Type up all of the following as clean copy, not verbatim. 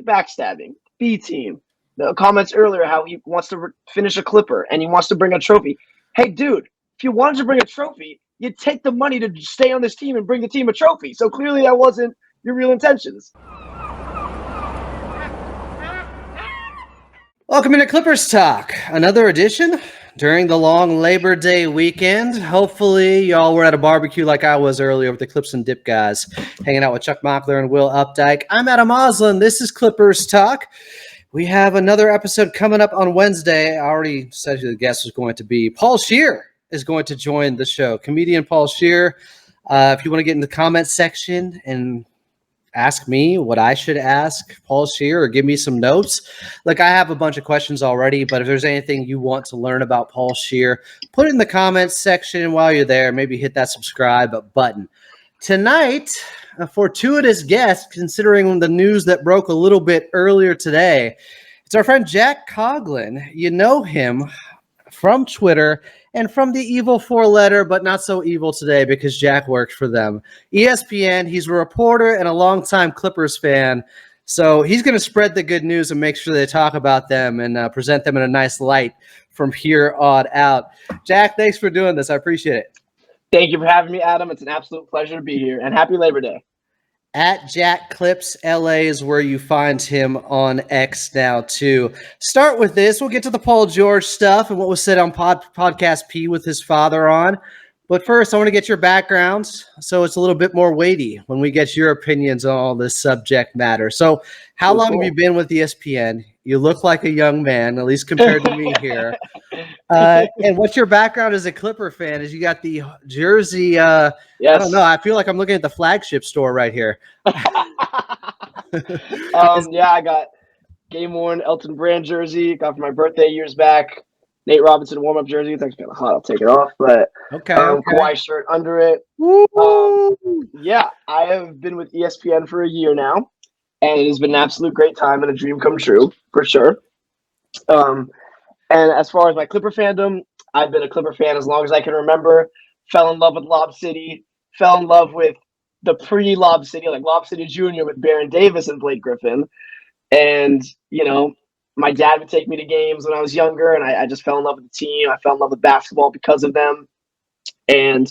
backstabbing, B team. The comments earlier how he wants to finish a Clipper and he wants to bring a trophy. Hey, dude, if you wanted to bring a trophy, you'd take the money to stay on this team and bring the team a trophy. So clearly that wasn't your real intentions. Welcome into Clippers Talk, another edition during the long Labor Day weekend. Hopefully y'all were at a barbecue like I was earlier with the Clips and Dip guys, hanging out with Chuck Mockler and Will Updike. I'm Adam Oslin. This is Clippers Talk. We have another episode coming up on Wednesday. I already said who the guest was going to be. Paul Scheer is going to join the show. Comedian Paul Scheer. If you want to get in the comments section and ask me what I should ask Paul Scheer or give me some notes. Like, I have a bunch of questions already, but if there's anything you want to learn about Paul Scheer, put it in the comments section while you're there. Maybe hit that subscribe button. Tonight, a fortuitous guest, considering the news that broke a little bit earlier today. It's our friend Jack Coghlan. You know him from Twitter and from the evil four-letter, but not so evil today because Jack works for them. ESPN, he's a reporter and a longtime Clippers fan, so he's going to spread the good news and make sure they talk about them and present them in a nice light from here on out. Jack, thanks for doing this. I appreciate it. Thank you for having me, Adam. It's an absolute pleasure to be here, and happy Labor Day. At Jack Clips LA is where you find him on X now, too. Start with this. We'll get to the Paul George stuff and what was said on Podcast P with his father on. But first, I want to get your backgrounds so it's a little bit more weighty when we get your opinions on all this subject matter. So how long have you been with ESPN? You look like a young man, at least compared to me here. And what's your background as a Clipper fan? Is you got the jersey? Yes. I don't know. I feel like I'm looking at the flagship store right here. Yeah, I got game worn Elton Brand jersey. Got for my birthday years back. Nate Robinson warm-up jersey. It's actually kind of hot. I'll take it off. But okay. Kawhi shirt under it. Yeah, I have been with ESPN for a year now, and it has been an absolute great time and a dream come true for sure. And as far as my Clipper fandom, I've been a Clipper fan as long as I can remember. Fell in love with Lob City. Fell in love with the pre-Lob City, like Lob City Jr. with Baron Davis and Blake Griffin. And, you know, my dad would take me to games when I was younger, and I just fell in love with the team. I fell in love with basketball because of them. And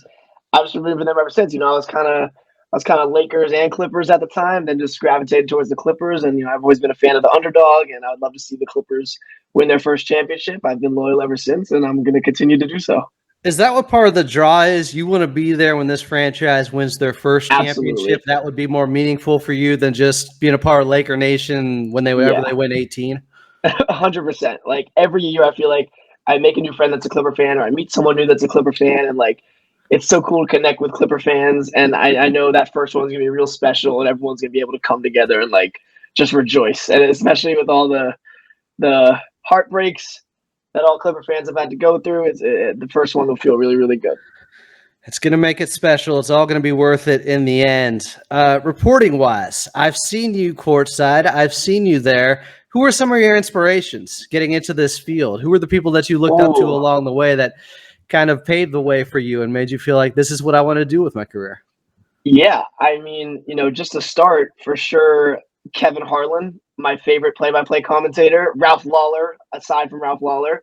I've just been rooting for them ever since. You know, I was kind of Lakers and Clippers at the time, then just gravitated towards the Clippers. And, you know, I've always been a fan of the underdog, and I would love to see the Clippers win their first championship. I've been loyal ever since, and I'm going to continue to do so. Is that what part of the draw is? You want to be there when this franchise wins their first championship? That would be more meaningful for you than just being a part of Laker Nation when they win 18? 100%. Like, every year I feel like I make a new friend that's a Clipper fan, or I meet someone new that's a Clipper fan, and, like, it's so cool to connect with Clipper fans. And I know that first one's going to be real special, and everyone's going to be able to come together and, like, just rejoice. And especially with all the heartbreaks that all Clipper fans have had to go through, the first one will feel really, really good. It's going to make it special. It's all going to be worth it in the end. Reporting-wise, I've seen you courtside. I've seen you there. Who are some of your inspirations getting into this field? Who are the people that you looked up to along the way that kind of paved the way for you and made you feel like this is what I want to do with my career? Yeah, I mean, you know, just to start, for sure, Kevin Harlan, my favorite play-by-play commentator. Ralph Lawler, aside from Ralph Lawler.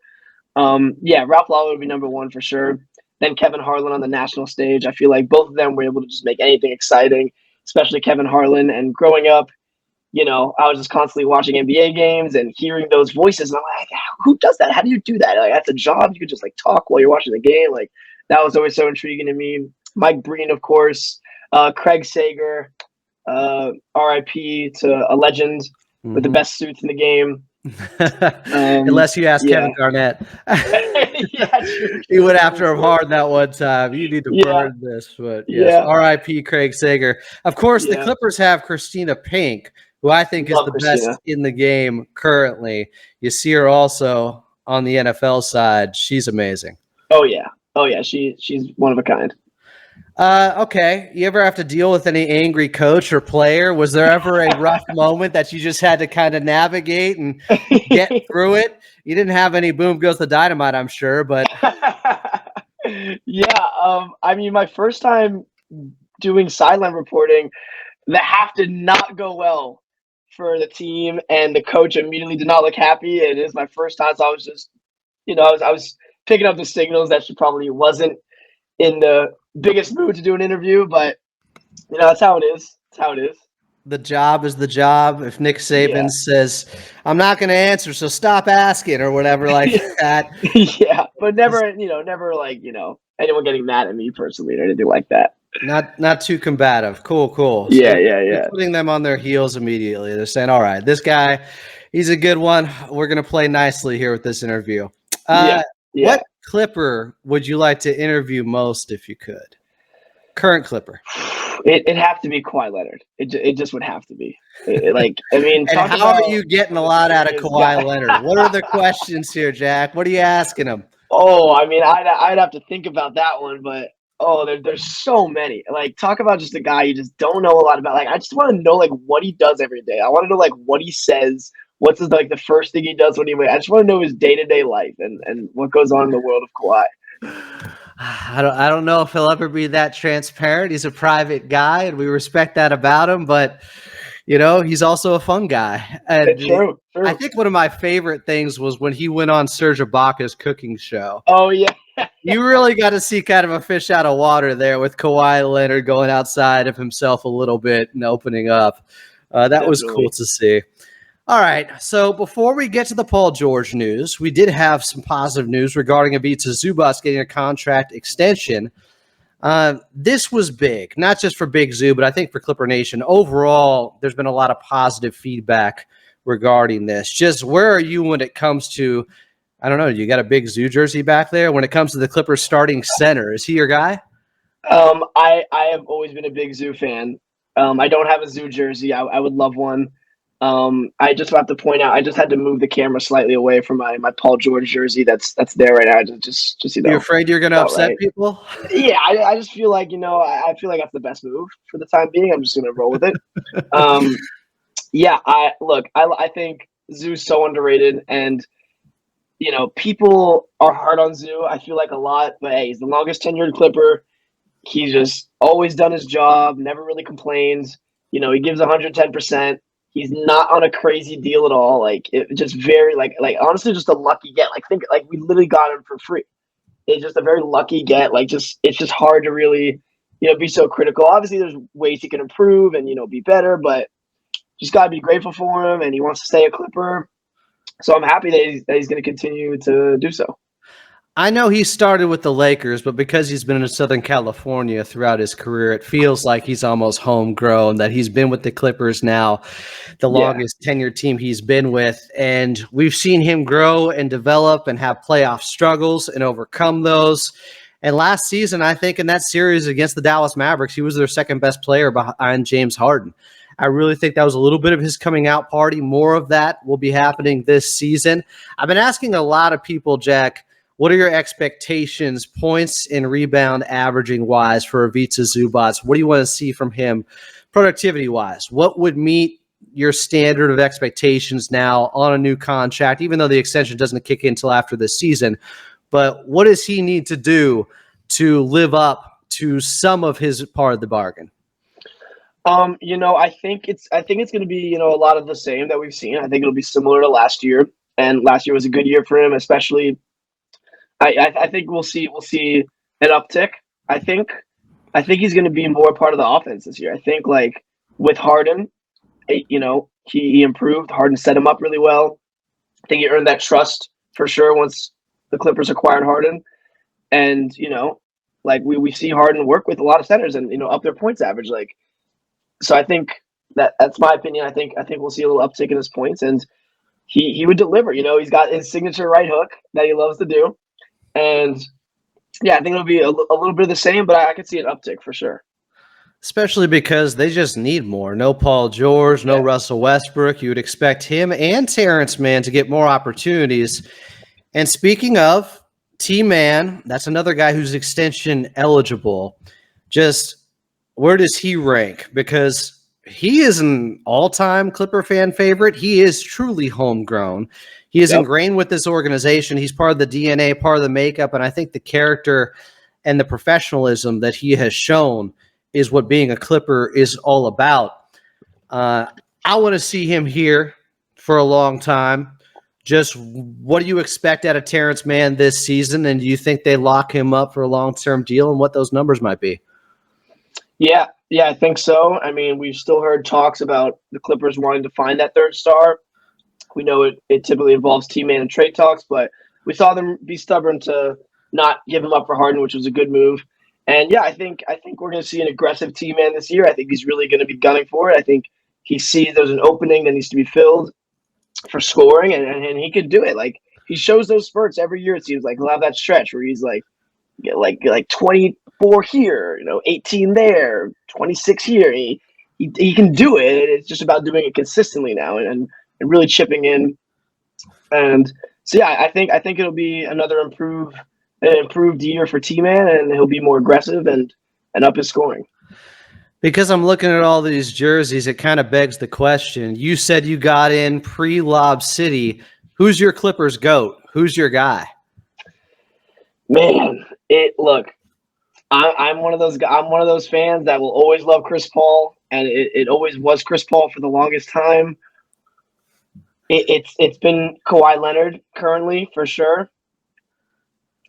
Ralph Lawler would be number one for sure. Then Kevin Harlan on the national stage. I feel like both of them were able to just make anything exciting, especially Kevin Harlan. And growing up, you know, I was just constantly watching NBA games and hearing those voices. And I'm like, who does that? How do you do that? Like, that's a job. You could just, like, talk while you're watching the game. Like, that was always so intriguing to me. Mike Breen, of course. Craig Sager. RIP to a legend with the best suits in the game. Unless you ask Kevin Garnett. He went after him hard that one time. You need to burn this. But yes, RIP Craig Sager. Of course, the Clippers have Christina Pink, who I think is the best in the game currently. You see her also on the NFL side. She's amazing. Oh, yeah. She's one of a kind. Okay. You ever have to deal with any angry coach or player? Was there ever a rough moment that you just had to kind of navigate and get through it? You didn't have any boom goes the dynamite, I'm sure, but I mean, my first time doing sideline reporting, the half did not go well for the team, and the coach immediately did not look happy. It is my first time, so I was just, I was picking up the signals that she probably wasn't in the biggest mood to do an interview, but that's how it is. That's how it is. The job is the job. If Nick Saban says, I'm not going to answer, so stop asking or whatever like that. Yeah, but never, never like, anyone getting mad at me personally or anything like that. Not too combative. Cool. Yeah, So yeah. you're putting them on their heels immediately. They're saying, all right, this guy, he's a good one. We're going to play nicely here with this interview. Yeah. What Clipper would you like to interview most if you could? Current Clipper. It'd have to be Kawhi Leonard. It just would have to be. And how are you getting a lot out of Kawhi Leonard? What are the questions here, Jack? What are you asking him? Oh, I mean, I'd have to think about that one, but there's so many. Like, talk about just a guy you just don't know a lot about. Like, I just want to know like what he does every day. I want to know like what he says. What's his, like the first thing he does when he wakes? I just want to know his day-to-day life and what goes on in the world of Kawhi. I don't know if he'll ever be that transparent. He's a private guy, and we respect that about him. But he's also a fun guy. And True. I think one of my favorite things was when he went on Serge Ibaka's cooking show. Oh yeah. You really got to see kind of a fish out of water there with Kawhi Leonard going outside of himself a little bit and opening up. That was cool to see. All right, so before we get to the Paul George news, we did have some positive news regarding Ivica Zubac getting a contract extension. This was big, not just for Big Zoo, but I think for Clipper Nation. Overall, there's been a lot of positive feedback regarding this. Just where are you when it comes to, I don't know, you got a Big Zoo jersey back there? When it comes to the Clippers starting center, is he your guy? I have always been a Big Zoo fan. I don't have a Zoo jersey. I would love one. I just have to point out, I just had to move the camera slightly away from my Paul George jersey that's there right now. Just You're afraid you're going to upset people? Yeah, I just feel like, I feel like that's the best move for the time being. I'm just going to roll with it. Yeah, I think Zoo's so underrated, and people are hard on Zoo. I feel like a lot, but hey, he's the longest tenured Clipper. He's just always done his job, never really complains. He gives 110%. He's not on a crazy deal at all. Like, it just very like honestly just a lucky get. Like, think like we literally got him for free. It's just a very lucky get. Like, it's just hard to really be so critical. Obviously, there's ways he can improve and be better, but just gotta be grateful for him. And he wants to stay a Clipper, so I'm happy that he's going to continue to do so. I know he started with the Lakers, but because he's been in Southern California throughout his career, it feels like he's almost homegrown, that he's been with the Clippers now, the longest tenured team he's been with. And we've seen him grow and develop and have playoff struggles and overcome those. And last season, I think in that series against the Dallas Mavericks, he was their second best player behind James Harden. I really think that was a little bit of his coming out party. More of that will be happening this season. I've been asking a lot of people, Jack, what are your expectations, points and rebound averaging wise for Ivica Zubac? What do you want to see from him productivity wise? What would meet your standard of expectations now on a new contract, even though the extension doesn't kick in until after this season? But what does he need to do to live up to some of his part of the bargain? I think it's going to be, a lot of the same that we've seen. I think it'll be similar to last year, and last year was a good year for him, especially. I think we'll see an uptick. I think he's going to be more part of the offense this year. I think like with Harden, he improved. Harden set him up really well. I think he earned that trust for sure once the Clippers acquired Harden, and like we see Harden work with a lot of centers and up their points average. Like, so I think that's my opinion. I think we'll see a little uptick in his points, and he would deliver. He's got his signature right hook that he loves to do. And yeah, I think it'll be a little bit of the same, but I could see an uptick for sure. Especially because they just need more. No Paul George, no Russell Westbrook. You would expect him and Terance Mann to get more opportunities. And speaking of Mann, that's another guy who's extension eligible. Just where does he rank? Because he is an all-time Clipper fan favorite. He is truly homegrown. He is ingrained with this organization. He's part of the DNA, part of the makeup, and I think the character and the professionalism that he has shown is what being a Clipper is all about. I want to see him here for a long time. Just what do you expect out of Terance Mann this season? And do you think they lock him up for a long-term deal and what those numbers might be? Yeah, I think so. I mean, we've still heard talks about the Clippers wanting to find that third star. We know it typically involves teammate and trade talks, but we saw them be stubborn to not give him up for Harden, which was a good move. And yeah, I think we're going to see an aggressive T-Man this year. I think he's really going to be gunning for it. I think he sees there's an opening that needs to be filled for scoring, and he could do it. Like, he shows those spurts every year. It seems like he'll have that stretch where he's like 24 here, 18 there, 26 here. He can do it. It's just about doing it consistently now and really chipping in. And so yeah, I think it'll be another improved year for T-Man, and he'll be more aggressive and up his scoring. Because I'm looking at all these jerseys, it kind of begs the question. You said you got in pre-Lob City. Who's your Clippers GOAT? Who's your guy? Man, I'm one of those fans that will always love Chris Paul, and it always was Chris Paul for the longest time. It's been Kawhi Leonard currently for sure.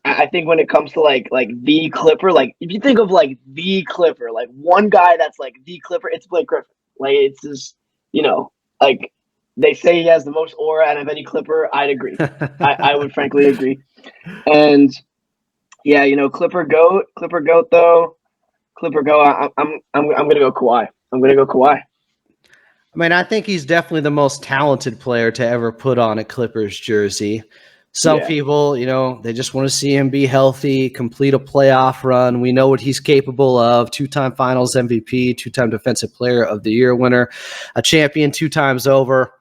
I think when it comes to like the Clipper, like if you think of like the Clipper, like one guy that's like the Clipper, it's Blake Griffin. Like, it's just, like they say he has the most aura out of any Clipper. I'd agree. I would frankly agree. And yeah, Clipper GOAT though. Clipper GOAT. I'm gonna go Kawhi. I mean, I think he's definitely the most talented player to ever put on a Clippers jersey. Some people, they just want to see him be healthy, complete a playoff run. We know what he's capable of. 2-time Finals MVP, 2-time Defensive Player of the Year winner, a champion 2 times over.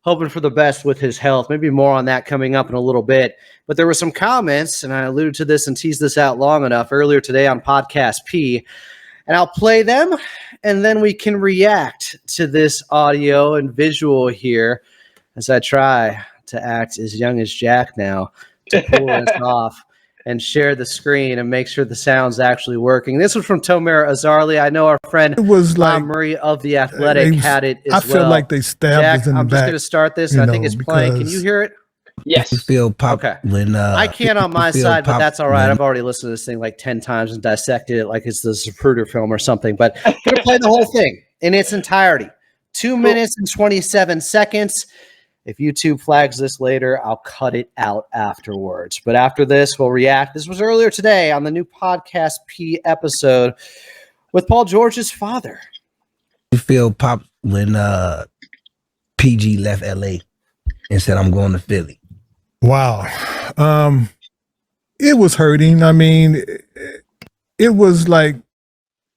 Hoping for the best with his health. Maybe more on that coming up in a little bit. But there were some comments, and I alluded to this and teased this out long enough earlier today on Podcast P. And I'll play them, and then we can react to this audio and visual here as I try to act as young as Jack now to pull this off and share the screen and make sure the sound's actually working. This was from Tomer Azarli. I know our friend Murray of The Athletic had it as well. I feel like they stabbed us in the back. I'm just going to start this, and I think it's playing. Can you hear it? Yes. You feel pop when I can't on my side, but that's all right. I've already listened to this thing like 10 times and dissected it like it's the Zapruder film or something. But I'm going to play the whole thing in its entirety. 2 minutes and 27 seconds. If YouTube flags this later, I'll cut it out afterwards. But after this, we'll react. This was earlier today on the new Podcast P episode with Paul George's father. You feel pop when PG left LA and said, "I'm going to Philly." Wow. It was hurting. I mean, it was like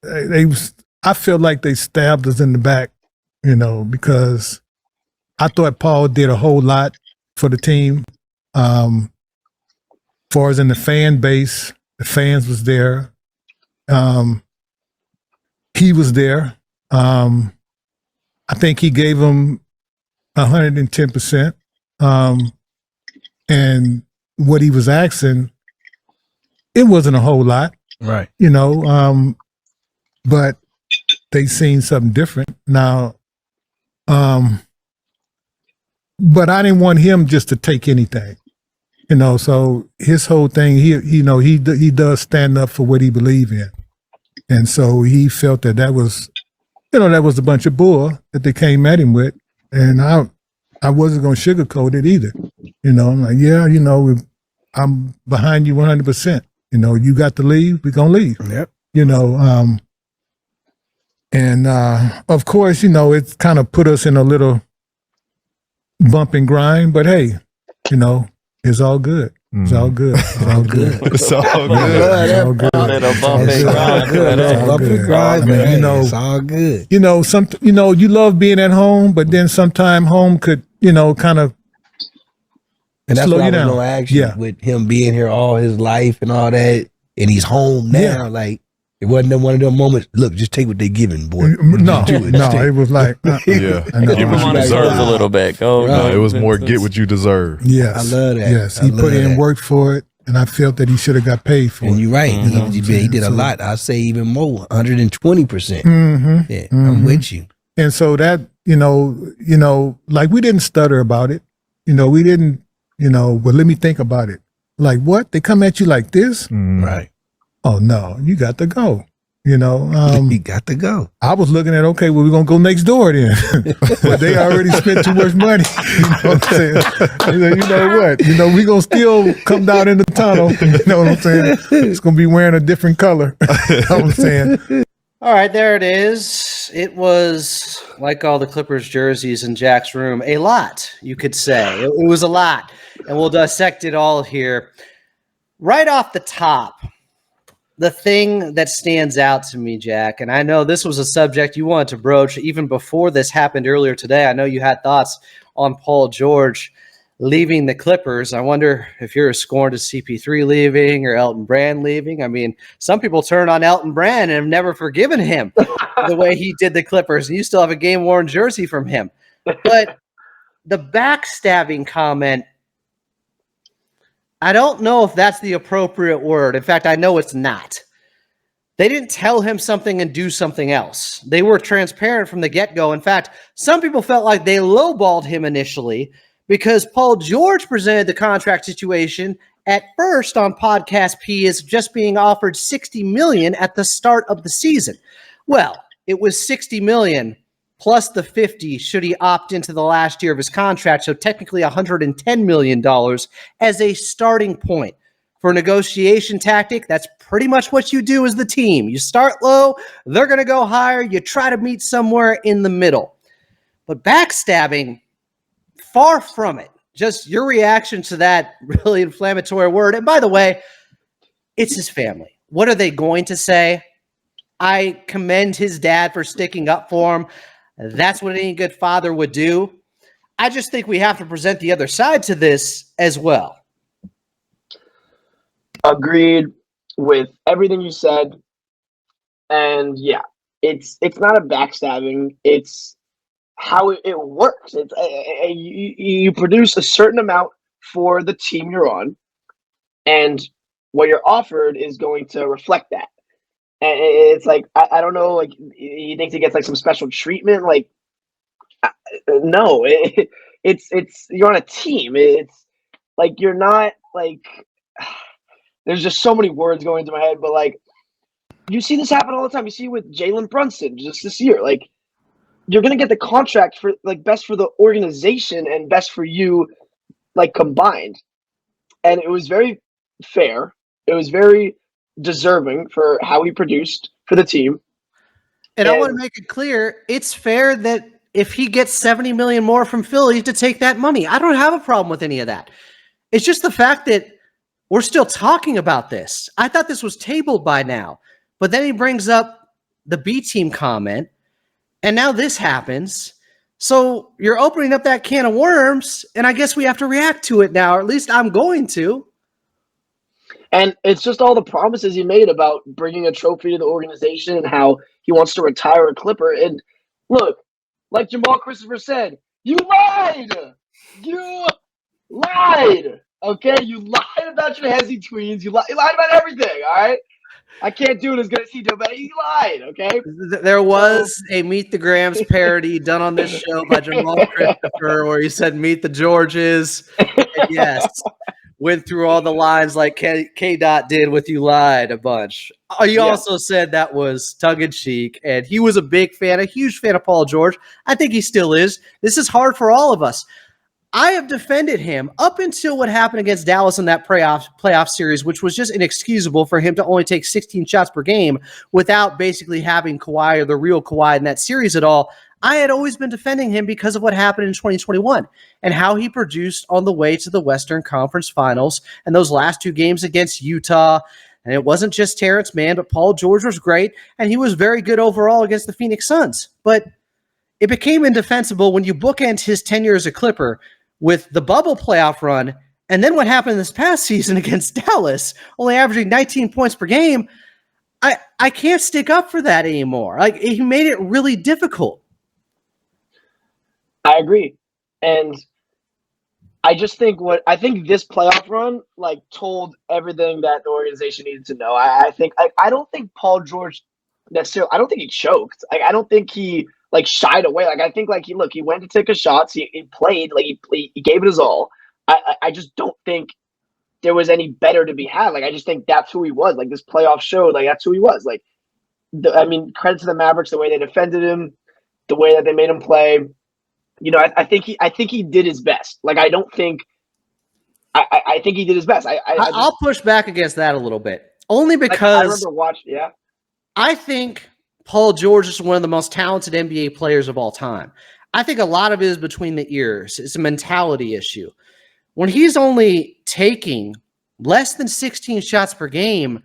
I feel like they stabbed us in the back, because I thought Paul did a whole lot for the team. Far as in the fan base, the fans was there. He was there. I think he gave them 110%. And what he was asking, it wasn't a whole lot. Right. But they seen something different. Now, but I didn't want him just to take anything, so his whole thing, he does stand up for what he believes in. And so he felt that was, that was a bunch of bull that they came at him with. And I wasn't going to sugarcoat it either. I'm like, yeah, I'm behind you 100%. You got to leave, we're going to leave. Yep. And of course, it's kind of put us in a little bump and grind, but hey, it's all good. It's all good. It's all good. It's all good. It's all good. It's all good. You love being at home, but then sometime home could, kind of and that's slow what you I was down. gonna ask you, with him being here all his life and all that, and he's home now. Yeah. Like, it wasn't one of them moments. Look, just take what they're giving, boy. No, it was like, Yeah. I know. Give him what you deserve a little bit. Go. No, it was more get what you deserve. Yes, I love that. Yes, I he love put in that. work for it, and I felt that he should have got paid for And it. you're right. Mm-hmm. He did a lot. I say even more, 120%. Mm-hmm. Yeah, I'm with you. And so that, like we didn't stutter about it. We didn't, well, let me think about it. Like what? They come at you like this? Right. Oh no, you got to go. You got to go. I was looking at, okay, well, we're going to go next door then. But they already spent too much money. You know what I'm saying? You know what? We're going to still come down in the tunnel. You know what I'm saying? It's going to be wearing a different color. You know what I'm saying? All right, there it is. It was, like all the Clippers jerseys in Jack's room, a lot, you could say. It was a lot. And we'll dissect it all here. Right off the top, the thing that stands out to me, Jack, and I know this was a subject you wanted to broach even before this happened earlier today. I know you had thoughts on Paul George leaving the Clippers. I wonder if you're as scorned as CP3 leaving or Elton Brand leaving. I mean, some people turn on Elton Brand and have never forgiven him the way he did the Clippers, and you still have a game-worn jersey from him. But the backstabbing comment, I don't know if that's the appropriate word. In fact, I know it's not. They didn't tell him something and do something else. They were transparent from the get-go. In fact, some people felt like they lowballed him initially because Paul George presented the contract situation at first on Podcast P as just being offered $60 million at the start of the season. Well, it was $60 million plus the 50 should he opt into the last year of his contract, so technically $110 million as a starting point. For a negotiation tactic, that's pretty much what you do as the team. You start low, they're going to go higher, you try to meet somewhere in the middle. But backstabbing, far from it. Just your reaction to that really inflammatory word. And by the way, it's his family. What are they going to say? I commend his dad for sticking up for him. That's what any good father would do. I just think we have to present the other side to this as well. Agreed with everything you said. And yeah, it's not a backstabbing. It's how it works. It's you produce a certain amount for the team you're on, and what you're offered is going to reflect that. And it's like, I don't know, like, he thinks he gets like some special treatment. Like, no, it's you're on a team. It's like, you're not like, there's just so many words going into my head, but like, you see this happen all the time. You see it with Jalen Brunson just this year. Like, you're going to get the contract for like best for the organization and best for you, like, combined. And it was very fair. It was very deserving for how he produced for the team. And I want to make it clear, it's fair that if he gets $70 million more from Philly to take that money. I don't have a problem with any of that. It's just the fact that we're still talking about this. I thought this was tabled by now. But then he brings up the B team comment, and now this happens. So you're opening up that can of worms, and I guess we have to react to it now, or at least I'm going to. And it's just all the promises he made about bringing a trophy to the organization and how he wants to retire a Clipper. And look, like Jamal Christopher said, you lied! You lied! Okay? You lied about your Hezzy tweens. You lied about everything, all right? I can't do it as good as he did, but he lied, okay? There was a Meet the Grams parody done on this show by Jamal Christopher where he said, "Meet the Georges." And yes, went through all the lines like K-Dot did with "You Lied" a bunch. He also said that was tongue-in-cheek, and he was a big fan, a huge fan of Paul George. I think he still is. This is hard for all of us. I have defended him up until what happened against Dallas in that playoff series, which was just inexcusable for him to only take 16 shots per game without basically having Kawhi or the real Kawhi in that series at all. I had always been defending him because of what happened in 2021 and how he produced on the way to the Western Conference Finals and those last two games against Utah. And it wasn't just Terance Mann, but Paul George was great, and he was very good overall against the Phoenix Suns. But it became indefensible when you bookend his tenure as a Clipper with the bubble playoff run, and then what happened this past season against Dallas, only averaging 19 points per game. I can't stick up for that anymore. Like, he made it really difficult. I agree. And I just think this playoff run like told everything that the organization needed to know. I don't think Paul George necessarily, I don't think he choked. I don't think he like shied away. Like I think like he went to take his shots. He played like he gave it his all. I just don't think there was any better to be had. Like I just think that's who he was. Like this playoff showed like that's who he was. Like I mean, credit to the Mavericks, the way they defended him, the way that they made him play. You know, I think he did his best. Like I don't think I think he did his best. I'll push back against that a little bit. Only because I remember watching, yeah. I think Paul George is one of the most talented NBA players of all time. I think a lot of it is between the ears. It's a mentality issue. When he's only taking less than 16 shots per game,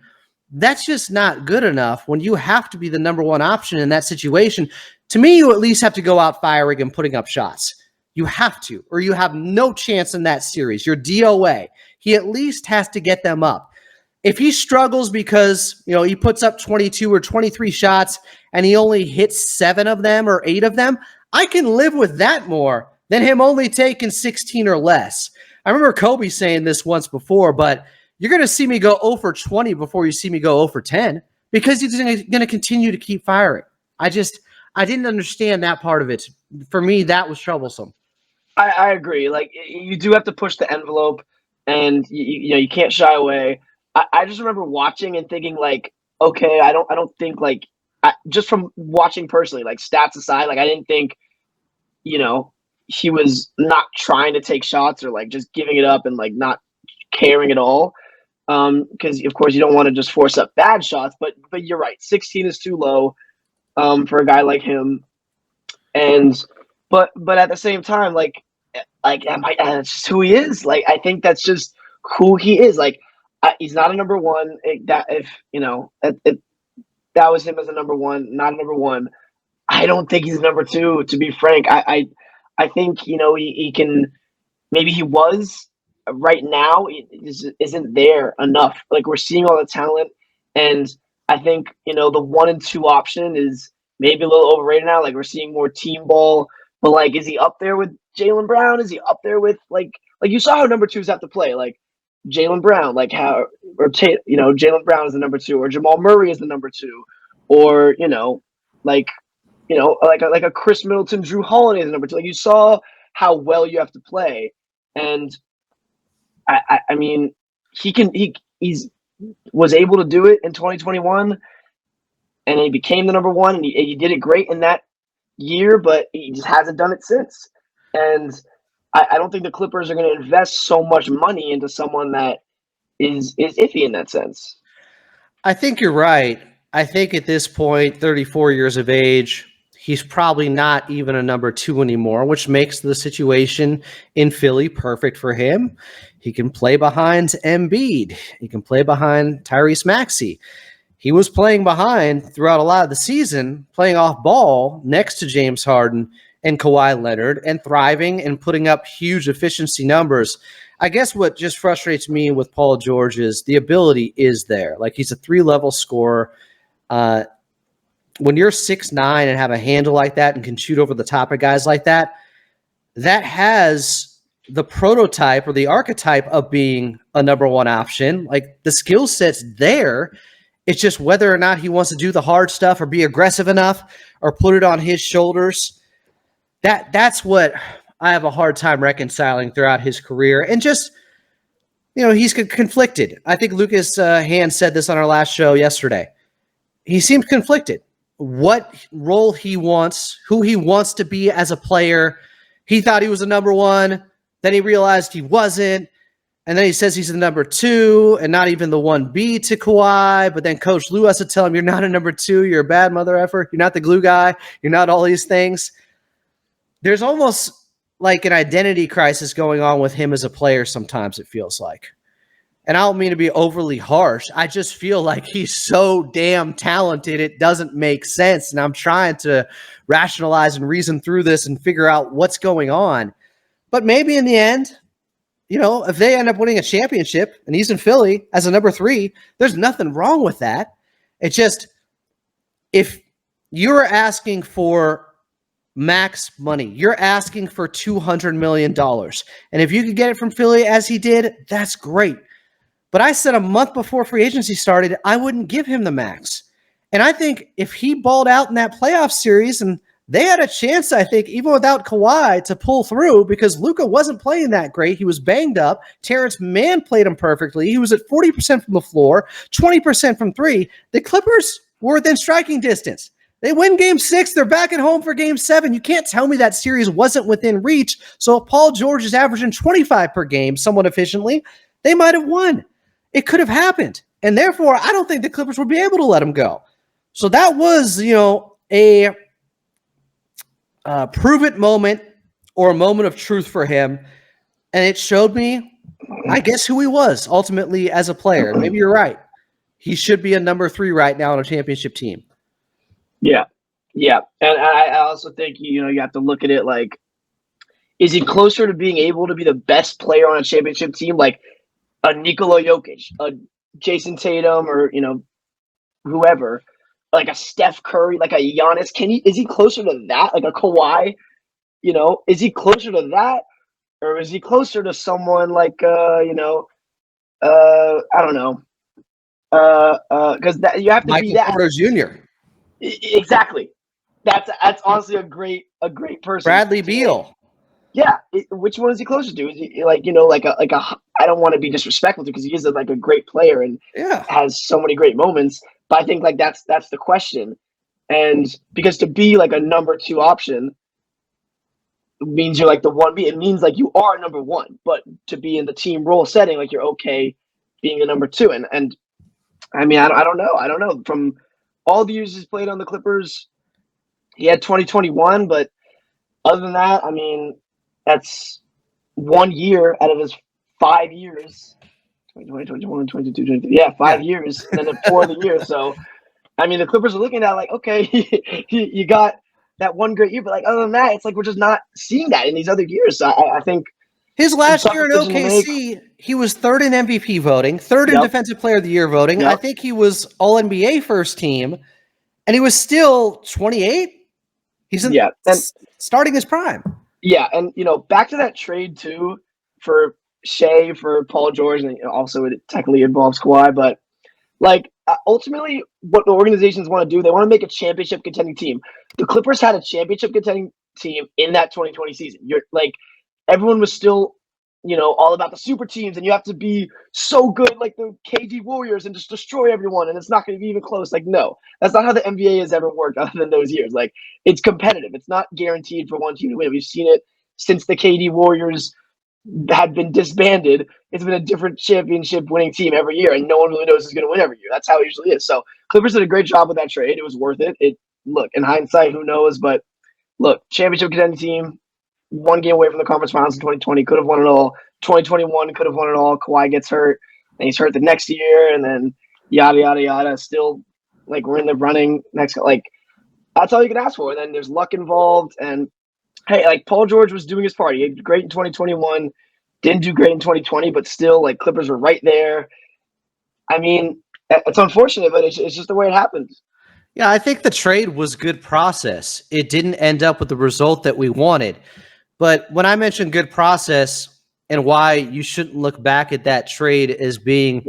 that's just not good enough when you have to be the number one option in that situation. To me, you at least have to go out firing and putting up shots. You have to, or you have no chance in that series. You're DOA. He at least has to get them up. If he struggles because, he puts up 22 or 23 shots and he only hits 7 of them or 8 of them, I can live with that more than him only taking 16 or less. I remember Kobe saying this once before, but you're going to see me go 0 for 20 before you see me go 0 for 10 because he's going to continue to keep firing. I didn't understand that part of it. For me, that was troublesome. I agree. Like you do have to push the envelope, and you can't shy away. I just remember watching and thinking like, okay, I don't think like just from watching personally, like stats aside, like I didn't think, he was not trying to take shots or like just giving it up and like not caring at all. Because of course you don't want to just force up bad shots, but you're right, 16 is too low for a guy like him, and but at the same time, that's just who he is. Like I think that's just who he is. Like he's not a number one. If that was him as a number one, not a number one. I don't think he's number two. To be frank, I think he can. Maybe he was. Right now, it isn't there enough. Like we're seeing all the talent, and I think the 1 and 2 option is maybe a little overrated now. Like we're seeing more team ball, but like, is he up there with Jaylen Brown? Is he up there with like you saw how number 2s have to play? Like Jaylen Brown, like how Jaylen Brown is the number 2, or Jamal Murray is the number 2, or like a Chris Middleton, Drew Holiday is the number 2. Like you saw how well you have to play, and I mean, he was able to do it in 2021, and he became the number 1, and he did it great in that year, but he just hasn't done it since. And I don't think the Clippers are going to invest so much money into someone that is iffy in that sense. I think you're right. I think at this point, 34 years of age, he's probably not even a number 2 anymore, which makes the situation in Philly perfect for him. He can play behind Embiid. He can play behind Tyrese Maxey. He was playing behind throughout a lot of the season, playing off ball next to James Harden and Kawhi Leonard and thriving and putting up huge efficiency numbers. I guess what just frustrates me with Paul George is the ability is there. Like he's a 3-level scorer. When you're 6'9" and have a handle like that and can shoot over the top of guys like that, that has the prototype or the archetype of being a number 1 option. Like the skill set's there. It's just whether or not he wants to do the hard stuff or be aggressive enough or put it on his shoulders. That's what I have a hard time reconciling throughout his career. And just, he's conflicted. I think Lucas Hand said this on our last show yesterday. He seems conflicted. What role he wants, who he wants to be as a player. He thought he was a number 1. Then he realized he wasn't. And then he says he's the number 2 and not even the 1B to Kawhi. But then Coach Lou has to tell him, you're not a number 2. You're a bad mother effer. You're not the glue guy. You're not all these things. There's almost like an identity crisis going on with him as a player sometimes, it feels like. And I don't mean to be overly harsh. I just feel like he's so damn talented, it doesn't make sense. And I'm trying to rationalize and reason through this and figure out what's going on. But maybe in the end, if they end up winning a championship and he's in Philly as a number 3, there's nothing wrong with that. It's just, if you're asking for max money, you're asking for $200 million. And if you could get it from Philly as he did, that's great. But I said a month before free agency started, I wouldn't give him the max. And I think if he balled out in that playoff series and they had a chance, I think, even without Kawhi, to pull through because Luka wasn't playing that great. He was banged up. Terance Mann played him perfectly. He was at 40% from the floor, 20% from three. The Clippers were within striking distance. They win game 6. They're back at home for game 7. You can't tell me that series wasn't within reach. So if Paul George is averaging 25 per game somewhat efficiently, they might have won. It could have happened. And therefore, I don't think the Clippers would be able to let him go. So that was, a prove it moment or a moment of truth for him. And it showed me, I guess, who he was ultimately as a player. Maybe you're right. He should be a number 3 right now on a championship team. Yeah. Yeah. And I also think, you have to look at it like, is he closer to being able to be the best player on a championship team? Like a Nikola Jokic, a Jason Tatum, or, whoever, like a Steph Curry, like a Giannis. Is he closer to that? Like a Kawhi, is he closer to that? Or is he closer to someone like, I don't know. Because you have to Michael be that. Porter Jr. Exactly. That's honestly a great person. Bradley Beal. Yeah. Which one is he closer to? Is he like a I don't want to be disrespectful to because he is like a great player and has so many great moments. But I think like that's the question. And because to be like a number 2 option means you're like the 1B. It means like you are number 1, but to be in the team role setting, like you're okay being a number 2. And I mean, I don't know. I don't know. From all the years he's played on the Clippers, he had 2021, but other than that, I mean, that's 1 year out of his 5 years. 2020, 21, 22, 23. Yeah, 5 years, and then the 4 other years. So, I mean, the Clippers are looking at like, okay, you got that one great year, but like other than that, it's like we're just not seeing that in these other years. So I think his last year in OKC, he was 3rd in MVP voting, 3rd in Defensive Player of the Year voting. I think he was All NBA first team, and he was still 28. He's starting his prime. Yeah, and back to that trade too for Shea for Paul George, and also it technically involves Kawhi, but like ultimately, what the organizations want to do, they want to make a championship contending team. The Clippers had a championship contending team in that 2020 season. You're like, everyone was still, all about the super teams, and you have to be so good like the KD Warriors and just destroy everyone, and it's not going to be even close. Like, no, that's not how the NBA has ever worked other than those years. Like, it's competitive. It's not guaranteed for one team to win. We've seen it since the KD Warriors had been disbanded. It's been a different championship winning team every year, and no one really knows who's going to win every year. That's how it usually is. So Clippers did a great job with that trade. It was worth it. Look, in hindsight, who knows? But look, championship contending team, 1 game away from the conference finals in 2020, could have won it all. 2021 could have won it all. Kawhi gets hurt, and he's hurt the next year, and then yada yada yada. Still, like, we're in the running next. Like, that's all you can ask for. And then there's luck involved, and hey, like Paul George was doing his part. He did great in 2021, didn't do great in 2020, but still, like, Clippers were right there. I mean, it's unfortunate, but it's just the way it happens. Yeah, I think the trade was good process. It didn't end up with the result that we wanted. But when I mention good process and why you shouldn't look back at that trade as being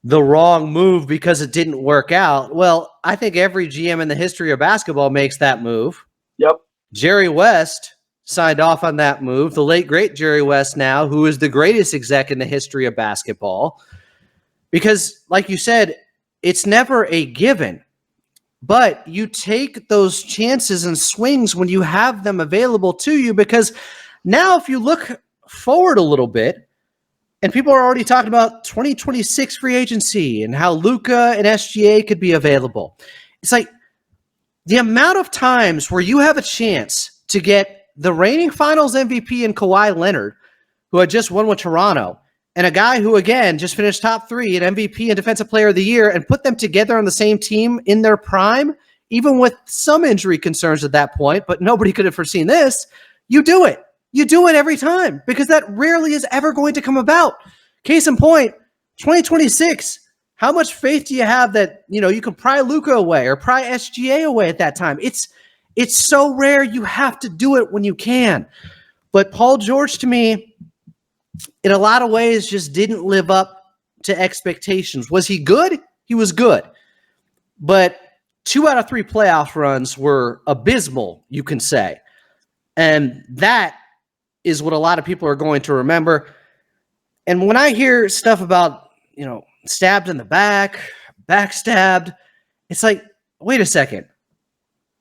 the wrong move because it didn't work out, well, I think every GM in the history of basketball makes that move. Yep. Jerry West signed off on that move. The late, great Jerry West now, who is the greatest exec in the history of basketball. Because, like you said, it's never a given. But you take those chances and swings when you have them available to you, because now if you look forward a little bit, and people are already talking about 2026 free agency and how Luka and SGA could be available. It's like the amount of times where you have a chance to get the reigning finals MVP in Kawhi Leonard, who had just won with Toronto, and a guy who, again, just finished top 3 at MVP and Defensive Player of the Year, and put them together on the same team in their prime, even with some injury concerns at that point, but nobody could have foreseen this. You do it. You do it every time, because that rarely is ever going to come about. Case in point, 2026, how much faith do you have that, you can pry Luka away or pry SGA away at that time? It's so rare. You have to do it when you can. But Paul George, to me, in a lot of ways, just didn't live up to expectations. Was he good? He was good. But 2 out of 3 playoff runs were abysmal, you can say. And that is what a lot of people are going to remember. And when I hear stuff about, stabbed in the back, backstabbed, it's like, wait a second.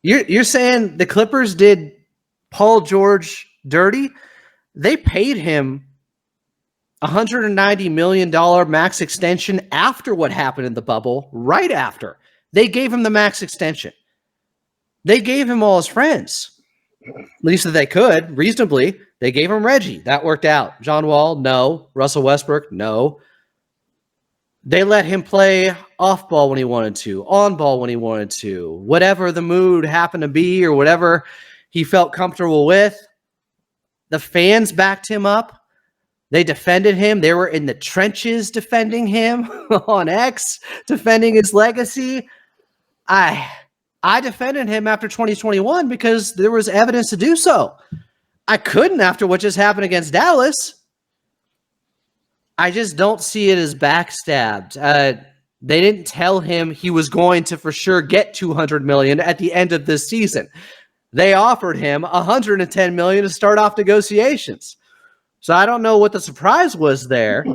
You're saying the Clippers did Paul George dirty? They paid him $190 million max extension after what happened in the bubble, right after. They gave him the max extension. They gave him all his friends. At least that they could, reasonably. They gave him Reggie. That worked out. John Wall, no. Russell Westbrook, no. They let him play off ball when he wanted to, on ball when he wanted to, whatever the mood happened to be or whatever he felt comfortable with. The fans backed him up. They defended him. They were in the trenches defending him on X, defending his legacy. I defended him after 2021 because there was evidence to do so. I couldn't after what just happened against Dallas. I just don't see it as backstabbed. They didn't tell him he was going to for sure get $200 million at the end of this season. They offered him $110 million to start off negotiations. So I don't know what the surprise was there.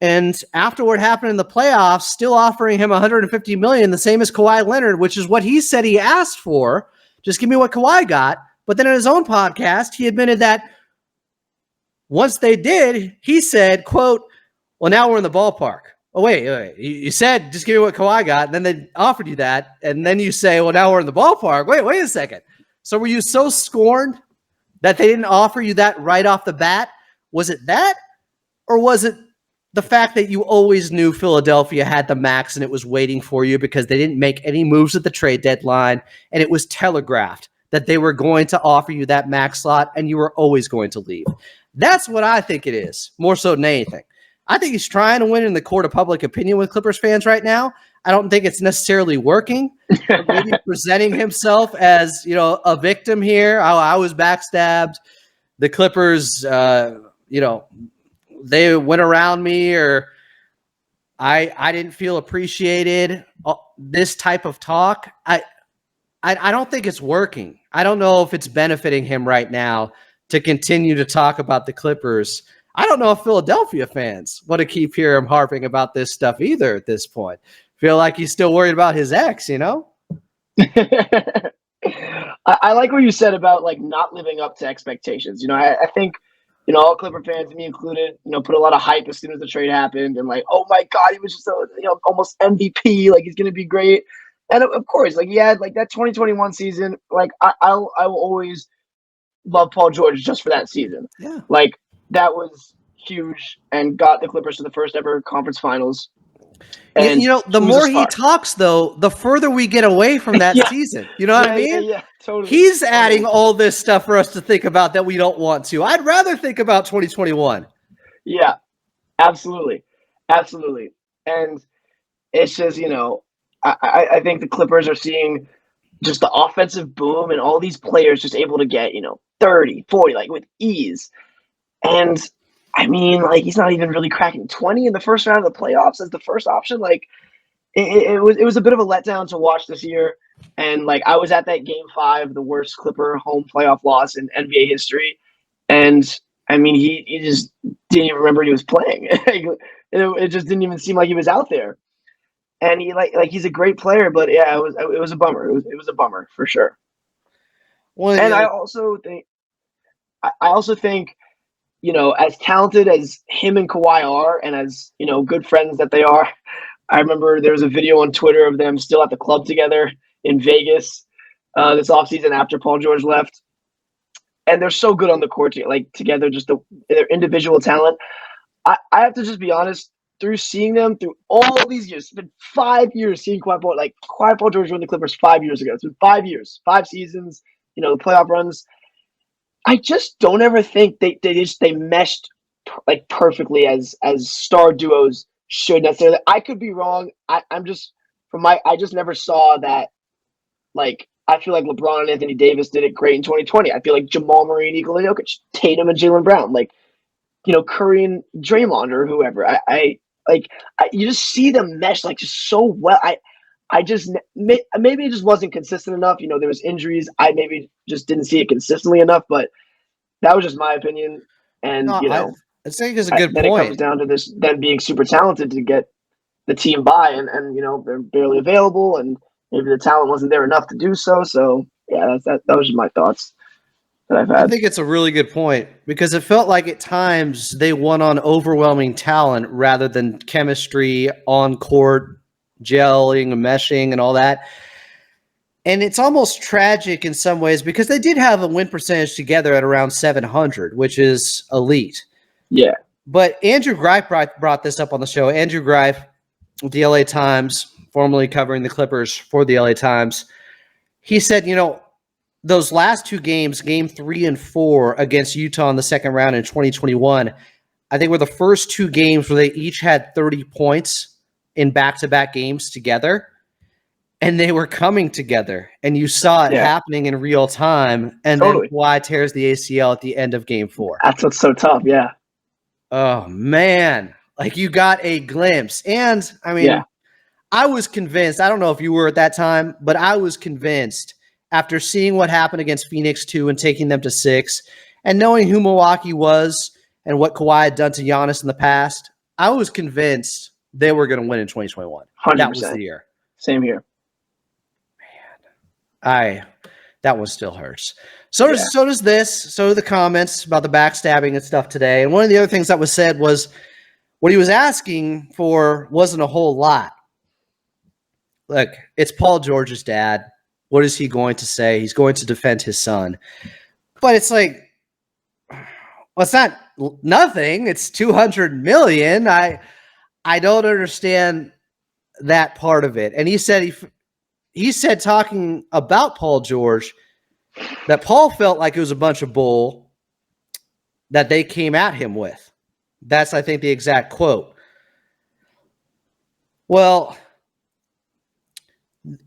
And after what happened in the playoffs, still offering him $150 million, the same as Kawhi Leonard, which is what he said he asked for. Just give me what Kawhi got. But then in his own podcast, he admitted that once they did, he said, quote, well, now we're in the ballpark. Oh, wait. You said, just give me what Kawhi got. And then they offered you that. And then you say, well, now we're in the ballpark. Wait a second. So were you so scorned that they didn't offer you that right off the bat? Was it that? Or was it the fact that you always knew Philadelphia had the max and it was waiting for you because they didn't make any moves at the trade deadline and it was telegraphed that they were going to offer you that max slot and you were always going to leave? That's what I think it is, more so than anything. I think he's trying to win in the court of public opinion with Clippers fans right now. I don't think it's necessarily working. Maybe presenting himself as, a victim here. I was backstabbed. The Clippers, they went around me, or I didn't feel appreciated. This type of talk, I don't think it's working. I don't know if it's benefiting him right now to continue to talk about the Clippers. I don't know if Philadelphia fans want to keep hearing him harping about this stuff either at this point. Feel like he's still worried about his ex, I like what you said about not living up to expectations. I think, all Clipper fans, me included, put a lot of hype as soon as the trade happened and oh my God, he was just almost MVP, he's going to be great. And of course, he had that 2021 season, I will always love Paul George just for that season. Yeah. That was huge and got the Clippers to the first ever conference finals. And the more he talks, though, the further we get away from that season. You know what I mean? Yeah, totally. He's adding all this stuff for us to think about that we don't want to. I'd rather think about 2021. Yeah, absolutely. Absolutely. And it's just, I think the Clippers are seeing just the offensive boom and all these players just able to get, 30, 40, with ease. And he's not even really cracking 20 in the first round of the playoffs as the first option. It was a bit of a letdown to watch this year. And I was at that game 5, the worst Clipper home playoff loss in NBA history. And he just didn't even remember he was playing. It just didn't even seem like he was out there. And he he's a great player, but yeah, it was a bummer. It was a bummer for sure. Well, and I also think, as talented as him and Kawhi are, and as, good friends that they are, I remember there was a video on Twitter of them still at the club together in Vegas this offseason after Paul George left. And they're so good on the court, together, just their individual talent. I have to just be honest, through seeing them through all these years, it's been 5 years seeing Kawhi Paul George joined the Clippers 5 years ago. It's been 5 years, 5 seasons, the playoff runs. I just don't ever think they meshed perfectly as star duos should necessarily. I could be wrong. I just never saw that. I feel like LeBron and Anthony Davis did it great in 2020. I feel like Jamal Murray and Nikola Jokic, Tatum and Jaylen Brown, Curry and Draymond or whoever. You just see them mesh just so well. I just maybe it just wasn't consistent enough. There was injuries. I maybe just didn't see it consistently enough, but that was just my opinion. And No, I think it's a good then it comes point. down to this them being super talented to get the team by, and they're barely available, and maybe the talent wasn't there enough to do so. So yeah, that was just my thoughts that I've I had. think it's a really good point because it felt like at times they won on overwhelming talent rather than chemistry on court, gelling and meshing and all that. And it's almost tragic in some ways because they did have a win percentage together at around 700, which is elite. Yeah. But Andrew Greif brought this up on the show. Andrew Greif, the LA Times, formerly covering the Clippers for the LA Times, he said, those last two games, game 3 and 4 against Utah in the second round in 2021, I think were the first two games where they each had 30 points in back-to-back games together. And they were coming together, and you saw it happening in real time. And then Kawhi tears the ACL at the end of game 4. That's what's so tough. Yeah. Oh, man. Like, you got a glimpse. And, I mean, I was convinced. I don't know if you were at that time, but I was convinced after seeing what happened against Phoenix 2 and taking them to 6 and knowing who Milwaukee was and what Kawhi had done to Giannis in the past, I was convinced they were going to win in 2021. 100%. That was the year. Same here. That one still hurts. So does this. So do the comments about the backstabbing and stuff today. And one of the other things that was said was what he was asking for wasn't a whole lot. Look, it's Paul George's dad. What is he going to say? He's going to defend his son. But it's like, well, it's not nothing. It's $200 million. I don't understand that part of it. And he said talking about Paul George that Paul felt like it was a bunch of bull that they came at him with. That's, I think, the exact quote. Well,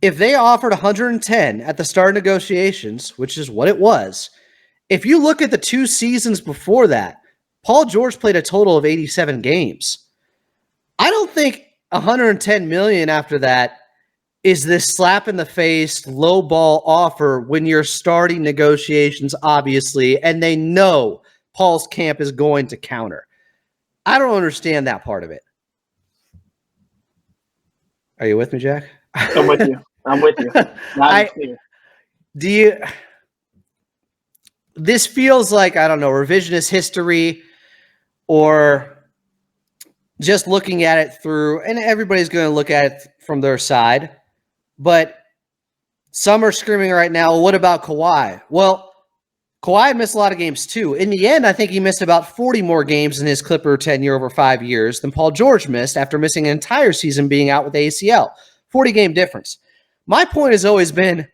if they offered 110 at the start of negotiations, which is what it was, if you look at the 2 seasons before that, Paul George played a total of 87 games. I don't think 110 million after that is this slap in the face, low ball offer when you're starting negotiations, obviously, and they know Paul's camp is going to counter. I don't understand that part of it. Are you with me, Jack? I'm with you. This feels like, I don't know, revisionist history or just looking at it through, and everybody's going to look at it from their side. But some are screaming right now, well, what about Kawhi? Well, Kawhi missed a lot of games too. In the end, I think he missed about 40 more games in his Clipper tenure over 5 years than Paul George missed after missing an entire season being out with ACL. 40-game difference. My point has always been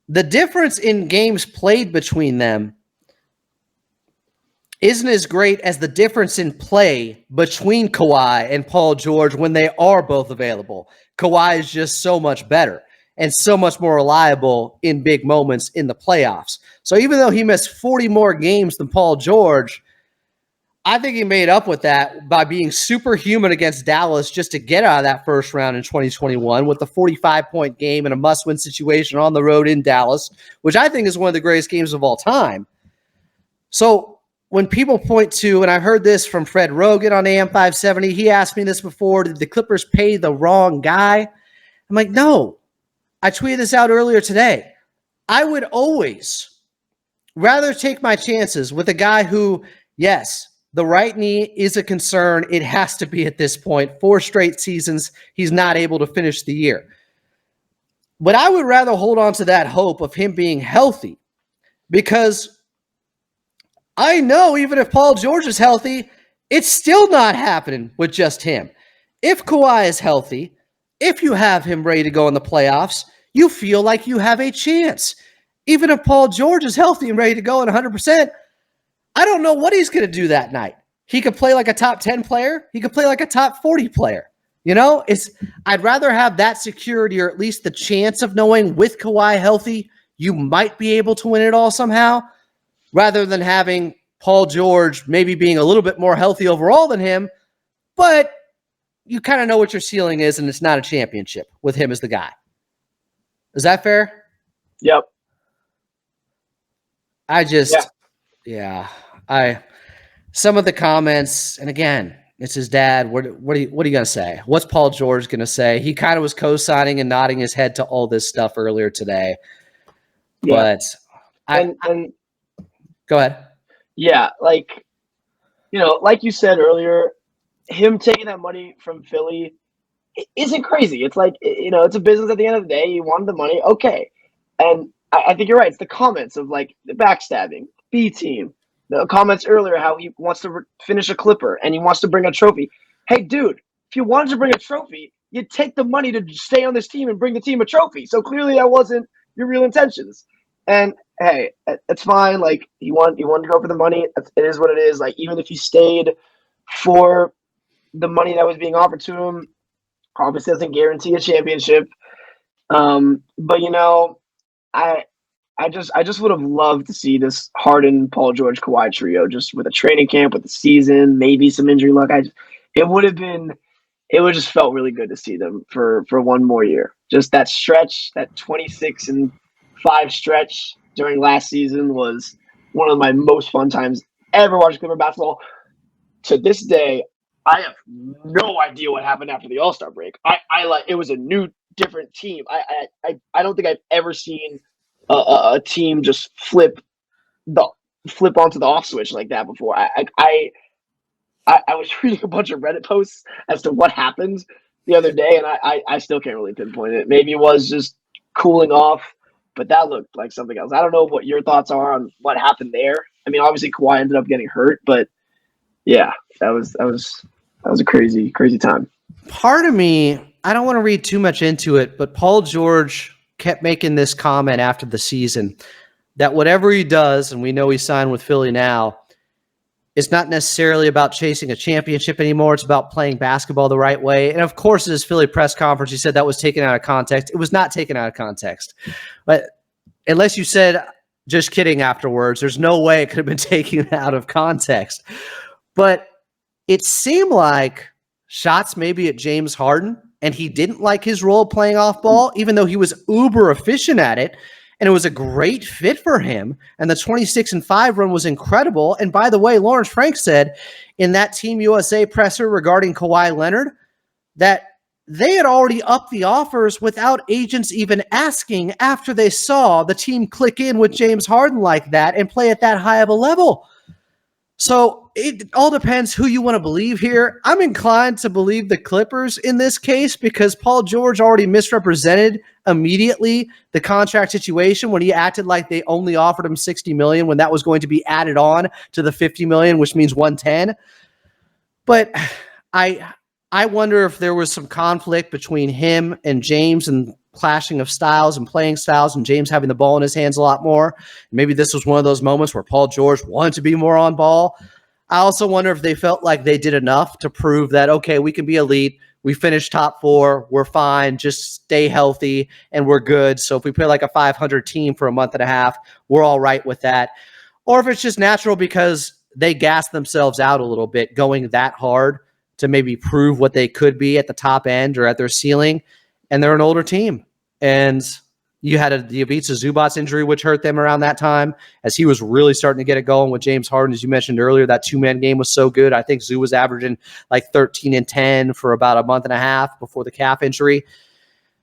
the difference in games played between them isn't as great as the difference in play between Kawhi and Paul George when they are both available. Kawhi is just so much better and so much more reliable in big moments in the playoffs. So even though he missed 40 more games than Paul George, I think he made up with that by being superhuman against Dallas just to get out of that first round in 2021 with the 45-point game in a must-win situation on the road in Dallas, which I think is one of the greatest games of all time. So when people point to, and I heard this from Fred Rogan on AM 570, he asked me this before, did the Clippers pay the wrong guy? I'm like, no. I tweeted this out earlier today. I would always rather take my chances with a guy who, yes, the right knee is a concern. It has to be at this point. 4 straight seasons, he's not able to finish the year. But I would rather hold on to that hope of him being healthy because I know even if Paul George is healthy, it's still not happening with just him. If Kawhi is healthy, if you have him ready to go in the playoffs, you feel like you have a chance. Even if Paul George is healthy and ready to go at 100%, I don't know what he's going to do that night. He could play like a top 10 player. He could play like a top 40 player. You know, I'd rather have that security or at least the chance of knowing with Kawhi healthy, you might be able to win it all somehow, rather than having Paul George maybe being a little bit more healthy overall than him, but you kind of know what your ceiling is, and it's not a championship with him as the guy. Is that fair? Yep. Some of the comments, and again, it's his dad. What are you going to say? What's Paul George going to say? He kind of was co-signing and nodding his head to all this stuff earlier today. Yeah. But go ahead. Yeah, like you said earlier, him taking that money from Philly isn't crazy. It's like, it's a business at the end of the day. You wanted the money, okay. And I think you're right. It's the comments of like the backstabbing, B team. The comments earlier how he wants to finish a Clipper and he wants to bring a trophy. Hey, dude, if you wanted to bring a trophy, you'd take the money to stay on this team and bring the team a trophy. So clearly that wasn't your real intentions. And hey, it's fine. Like he wanted to go for the money. It is what it is. Like even if he stayed for the money that was being offered to him, obviously doesn't guarantee a championship. But I just would have loved to see this Harden, Paul George, Kawhi trio just with a training camp, with the season, maybe some injury luck. It would just felt really good to see them for one more year. Just that stretch, that 26-5 stretch during last season was one of my most fun times ever watching Clipper basketball. To this day, I have no idea what happened after the All-Star break. It was a new, different team. I don't think I've ever seen a team just flip onto the off switch like that before. I was reading a bunch of Reddit posts as to what happened the other day, and I still can't really pinpoint it. Maybe it was just cooling off, but that looked like something else. I don't know what your thoughts are on what happened there. I mean, obviously Kawhi ended up getting hurt, but yeah, that was a crazy time. Part of me, I don't want to read too much into it, but Paul George kept making this comment after the season that whatever he does, and we know he signed with Philly now, it's not necessarily about chasing a championship anymore. It's about playing basketball the right way. And of course, at his Philly press conference, he said that was taken out of context. It was not taken out of context. But unless you said, just kidding afterwards, there's no way it could have been taken out of context. But it seemed like shots maybe at James Harden, and he didn't like his role playing off ball, even though he was uber efficient at it. And it was a great fit for him. And the 26-5 run was incredible. And by the way, Lawrence Frank said in that Team USA presser regarding Kawhi Leonard that they had already upped the offers without agents even asking after they saw the team click in with James Harden like that and play at that high of a level. So it all depends who you want to believe here. I'm inclined to believe the Clippers in this case because Paul George already misrepresented immediately the contract situation when he acted like they only offered him $60 million when that was going to be added on to the $50 million, which means $110. But I wonder if there was some conflict between him and James and clashing of styles and playing styles and James having the ball in his hands a lot more. Maybe this was one of those moments where Paul George wanted to be more on ball. I also wonder if they felt like they did enough to prove that, okay, we can be elite. We finished top 4. We're fine. Just stay healthy and we're good. So if we play like a 500 team for a month and a half, we're all right with that. Or if it's just natural because they gassed themselves out a little bit going that hard to maybe prove what they could be at the top end or at their ceiling. And they're an older team. And you had the Ivica Zubac injury, which hurt them around that time, as he was really starting to get it going with James Harden. As you mentioned earlier, that 2-man game was so good. I think Zoo was averaging like 13 and 10 for about a month and a half before the calf injury.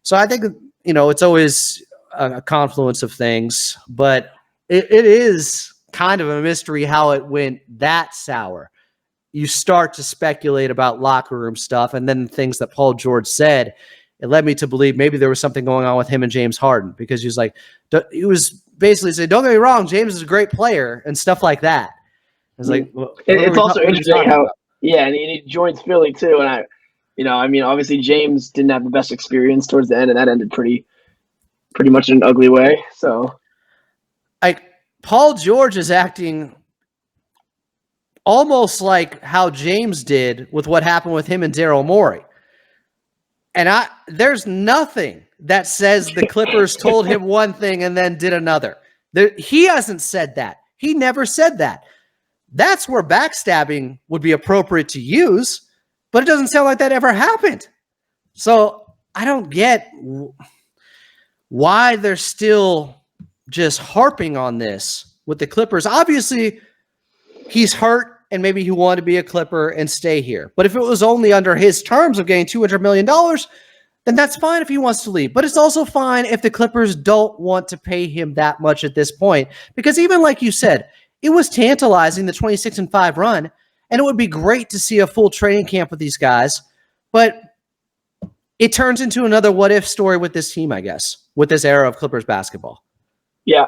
So I think, it's always a confluence of things, but it is kind of a mystery how it went that sour. You start to speculate about locker room stuff and then things that Paul George said. It led me to believe maybe there was something going on with him and James Harden because he was basically saying, don't get me wrong, James is a great player and stuff like that. It's like, it's also interesting how, and he joins Philly too. And obviously James didn't have the best experience towards the end and that ended pretty much in an ugly way. So Paul George is acting almost like how James did with what happened with him and Daryl Morey. And there's nothing that says the Clippers told him one thing and then did another. He hasn't said that. He never said that. That's where backstabbing would be appropriate to use. But it doesn't sound like that ever happened. So I don't get why they're still just harping on this with the Clippers. Obviously, he's hurt and maybe he wanted to be a Clipper and stay here. But if it was only under his terms of getting $200 million, then that's fine if he wants to leave. But it's also fine if the Clippers don't want to pay him that much at this point. Because even like you said, it was tantalizing, the 26-5 run, and it would be great to see a full training camp with these guys. But it turns into another what-if story with this team, I guess, with this era of Clippers basketball. Yeah.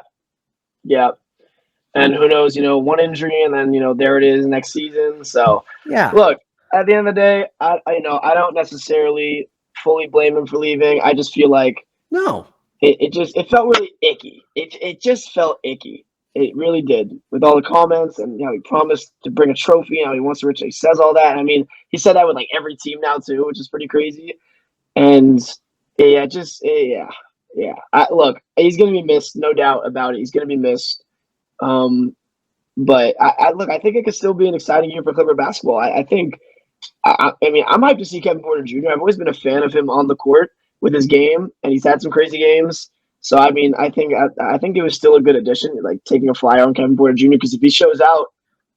And who knows, one injury and then, there it is next season. So, yeah. Look, at the end of the day, I don't necessarily fully blame him for leaving. I just feel like it felt really icky. It just felt icky. It really did, with all the comments and he promised to bring a trophy. He wants to reach. He says all that. I mean, he said that with like every team now too, which is pretty crazy. And look, he's gonna be missed, no doubt about it. He's gonna be missed. But I think it could still be an exciting year for Clipper basketball. I think. I'm hyped to see Kevin Porter Jr. I've always been a fan of him on the court with his game, and he's had some crazy games. So I think it was still a good addition, like taking a flyer on Kevin Porter Jr. Because if he shows out,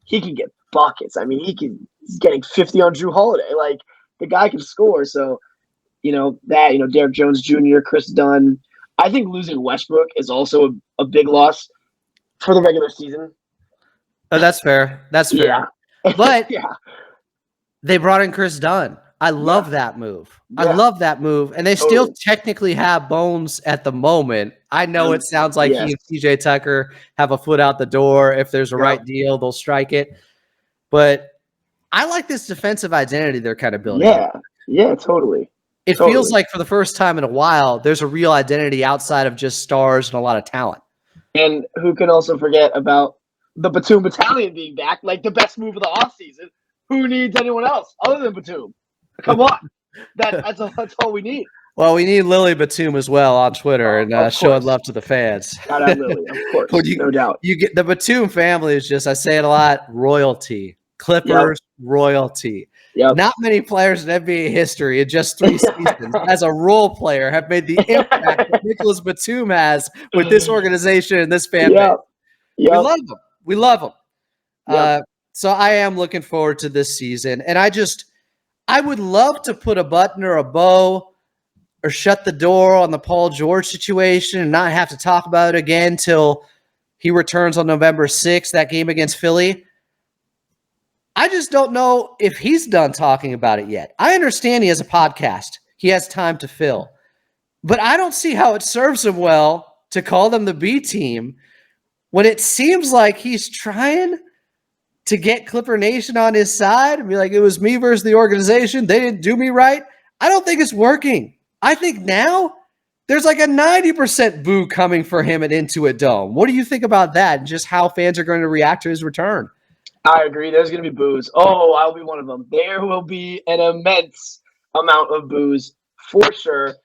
he can get buckets. He's getting 50 on Drew Holiday. Like the guy can score. So Derek Jones Jr., Chris Dunn. I think losing Westbrook is also a big loss for the regular season. Oh, that's fair. That's fair. Yeah. But yeah. They brought in Chris Dunn. I love that move. Yeah. I love that move. And they still technically have bones at the moment. I know it sounds like he and PJ Tucker have a foot out the door. If there's a right deal, they'll strike it. But I like this defensive identity they're kind of building. Yeah, totally. It feels like for the first time in a while, there's a real identity outside of just stars and a lot of talent. And who can also forget about the Batum Battalion being back, like the best move of the offseason? Who needs anyone else other than Batum? Come on. That's all we need. Well, we need Lily Batum as well on Twitter and showing love to the fans. Shout out Lily, of course. No doubt. You get the Batum family is just, I say it a lot, royalty. Clippers royalty. Yep. Not many players in NBA history in just 3 seasons as a role player have made the impact that Nicholas Batum has with this organization and this fan base. We love them. We love them. So I am looking forward to this season. And I would love to put a button or a bow or shut the door on the Paul George situation and not have to talk about it again till he returns on November 6th, that game against Philly. I just don't know if he's done talking about it yet. I understand he has a podcast. He has time to fill. But I don't see how it serves him well to call them the B team when it seems like he's trying to get Clipper Nation on his side and be like, it was me versus the organization. They didn't do me right. I don't think it's working. I think now there's like a 90% boo coming for him at Intuit Dome. What do you think about that and just how fans are going to react to his return? I agree. There's going to be boos. Oh, I'll be one of them. There will be an immense amount of boos for sure.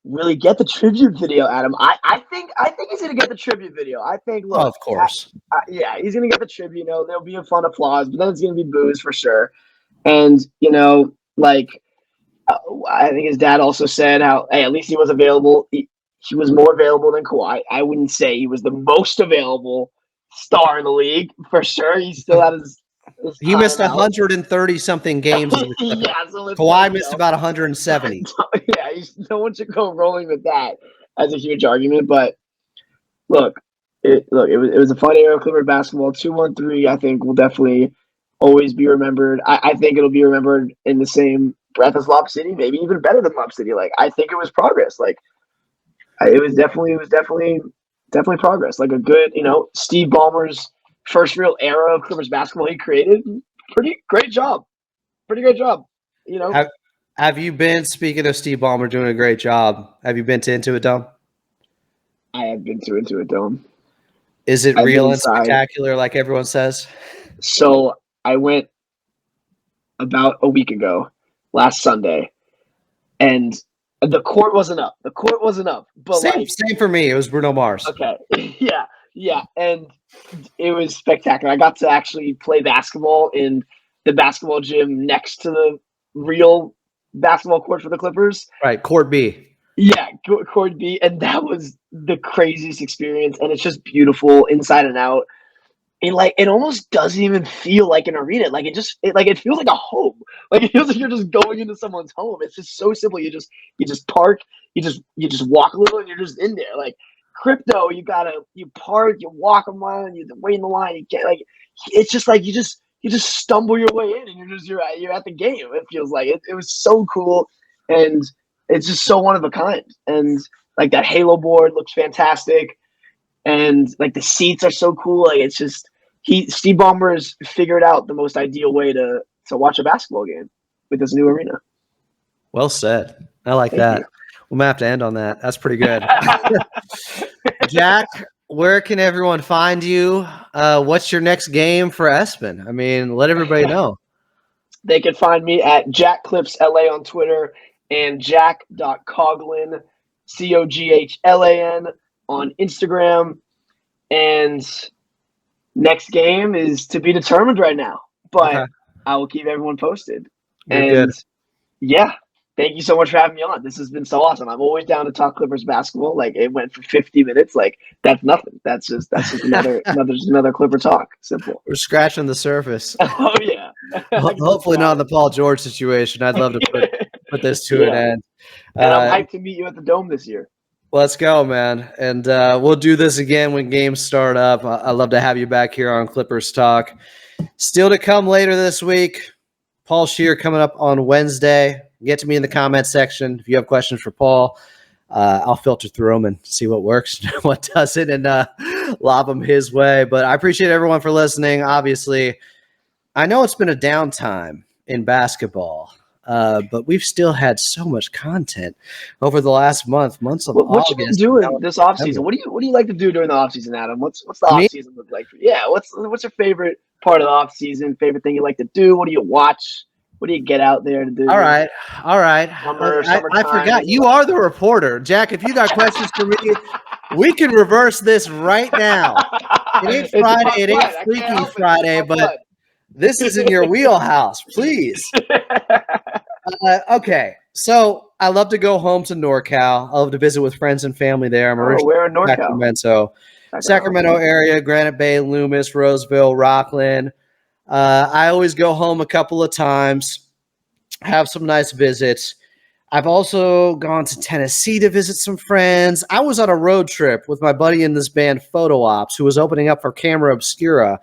Really get the tribute video, Adam. I think he's going to get the tribute video. I think, look. Oh, of course. He's going to get the tribute. There'll be a fun applause, but then it's going to be boos for sure. And, I think his dad also said how, hey, at least he was available. He was more available than Kawhi. I wouldn't say he was the most available star in the league for sure. He still had his he missed 130-something games. So Kawhi missed about 170. No one should go rolling with that as a huge argument. But look, it was a fun era of Clipper basketball. 2-1-3, I think, will definitely always be remembered. I think it'll be remembered in the same breath as Lob City, maybe even better than Lob City. Like, I think it was progress. Like, it was definitely progress. Like a good, Steve Ballmer's first real era of Clippers basketball he created. Pretty great job. Have you been, speaking of Steve Ballmer doing a great job, have you been to Intuit Dome? I have been to Intuit Dome. Is it real and spectacular like everyone says? So I went about a week ago, last Sunday, and the court wasn't up. But same for me. It was Bruno Mars. Okay. Yeah. And it was spectacular. I got to actually play basketball in the basketball gym next to the real basketball court for the Clippers. Right, Court B. Yeah, Court B, and that was the craziest experience, and it's just beautiful inside and out. It almost doesn't even feel like an arena. Like it feels like a home. Like it feels like you're just going into someone's home. It's just so simple. You just park, you just walk a little, and you're just in there. Like crypto, you park, you walk a mile, and you wait in the line. You get it's just like you just stumble your way in, and you're at the game. It feels like it was so cool, and it's just so one of a kind. And like that Halo board looks fantastic. And like the seats are so cool. Like it's just Steve Ballmer has figured out the most ideal way to watch a basketball game with this new arena. Well said. I like Thank that. you. We might have to end on that. That's pretty good. Jack, where can everyone find you? What's your next game for Espen? I mean, let everybody know. They can find me at Jack Clips LA on Twitter and Jack.Coghlan, Coghlan on Instagram. And next game is to be determined right now, but Okay. I will keep everyone posted. You're good. Yeah, thank you so much for having me on. This has been so awesome. I'm always down to talk Clippers basketball. Like it went for 50 minutes. Like that's nothing. That's just another Clipper talk. Simple. We're scratching the surface. Oh yeah. Hopefully not in the Paul George situation. I'd love to put this to an end. And I'm hyped to meet you at the Dome this year. Let's go, man. And we'll do this again when games start up. I'd love to have you back here on Clippers Talk. Still to come later this week, Paul Scheer coming up on Wednesday. Get to me in the comment section. If you have questions for Paul, I'll filter through them and see what works, what doesn't, and lob them his way. But I appreciate everyone for listening. Obviously, I know it's been a downtime in basketball. But we've still had so much content over the last months of August. What you been doing this offseason? What do you like to do during the offseason, Adam? What's the offseason look like for you? Yeah, what's your favorite part of the offseason? Favorite thing you like to do? What do you watch? What do you get out there to do? All right. Summertime, I forgot. You are the reporter. Jack, if you got questions for me, we can reverse this right now. It ain't Friday. It ain't Freaky Friday, but this is in your wheelhouse. Please. Okay, so I love to go home to NorCal. I love to visit with friends and family there. I'm originally where in NorCal? Sacramento area, Granite Bay, Loomis, Roseville, Rockland. I always go home a couple of times, have some nice visits. I've also gone to Tennessee to visit some friends. I was on a road trip with my buddy in this band, Photo Ops, who was opening up for Camera Obscura,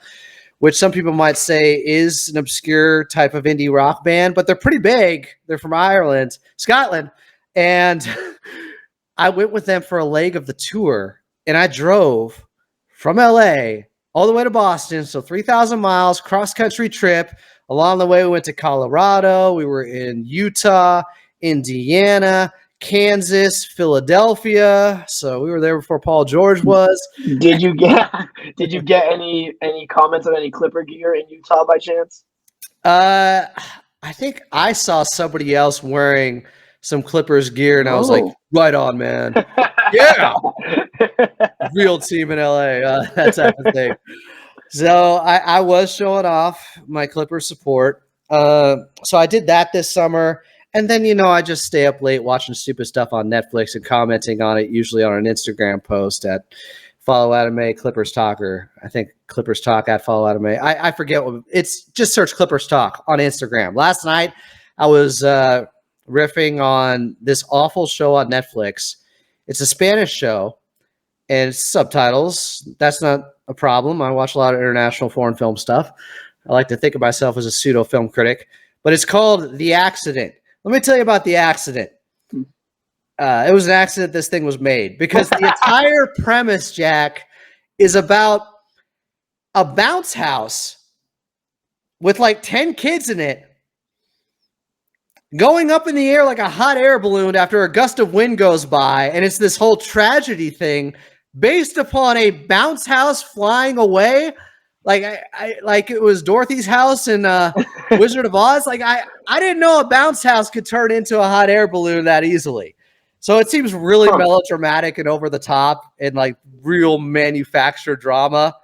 which some people might say is an obscure type of indie rock band, but they're pretty big. They're from Scotland. And I went with them for a leg of the tour, and I drove from LA all the way to Boston. So 3,000 miles, cross-country trip. Along the way, we went to Colorado. We were in Utah, Indiana, Kansas, Philadelphia. So we were there before Paul George was. Did you get any comments on any Clipper gear in Utah by chance? I think I saw somebody else wearing some Clippers gear, and I was like, right on, man. Yeah. Real team in LA. That type of thing. So I was showing off my Clippers support. So I did that this summer. And then, I just stay up late watching stupid stuff on Netflix and commenting on it, usually on an Instagram post at Follow Adam A, Clippers Talker. I think Clippers Talk at Follow Adam A. I forget. It's just search Clippers Talk on Instagram. Last night, I was riffing on this awful show on Netflix. It's a Spanish show, and it's subtitles. That's not a problem. I watch a lot of international foreign film stuff. I like to think of myself as a pseudo film critic, but it's called The Accident. Let me tell you about The Accident. It was an accident this thing was made, because the entire premise, Jack, is about a bounce house with like 10 kids in it going up in the air like a hot air balloon after a gust of wind goes by. And it's this whole tragedy thing based upon a bounce house flying away. Like like it was Dorothy's house in Wizard of Oz. Like I didn't know a bounce house could turn into a hot air balloon that easily. So it seems really melodramatic and over the top and like real manufactured drama.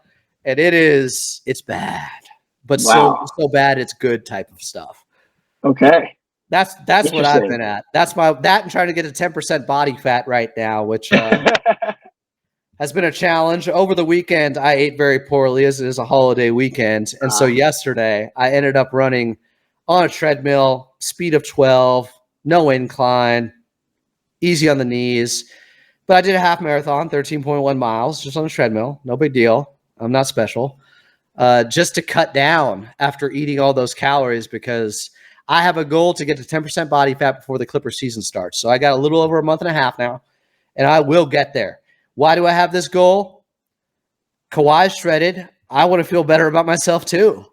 And it's bad. but Wow. so bad it's good type of stuff. Okay. That's what I've Interesting. been at. That's that and trying to get to 10% body fat right now, which has been a challenge. Over the weekend, I ate very poorly as it is a holiday weekend. And so yesterday, I ended up running on a treadmill, speed of 12, no incline, easy on the knees. But I did a half marathon, 13.1 miles, just on a treadmill. No big deal. I'm not special. Just to cut down after eating all those calories, because I have a goal to get to 10% body fat before the Clippers season starts. So I got a little over a month and a half now, and I will get there. Why do I have this goal? Kawhi's shredded. I want to feel better about myself too.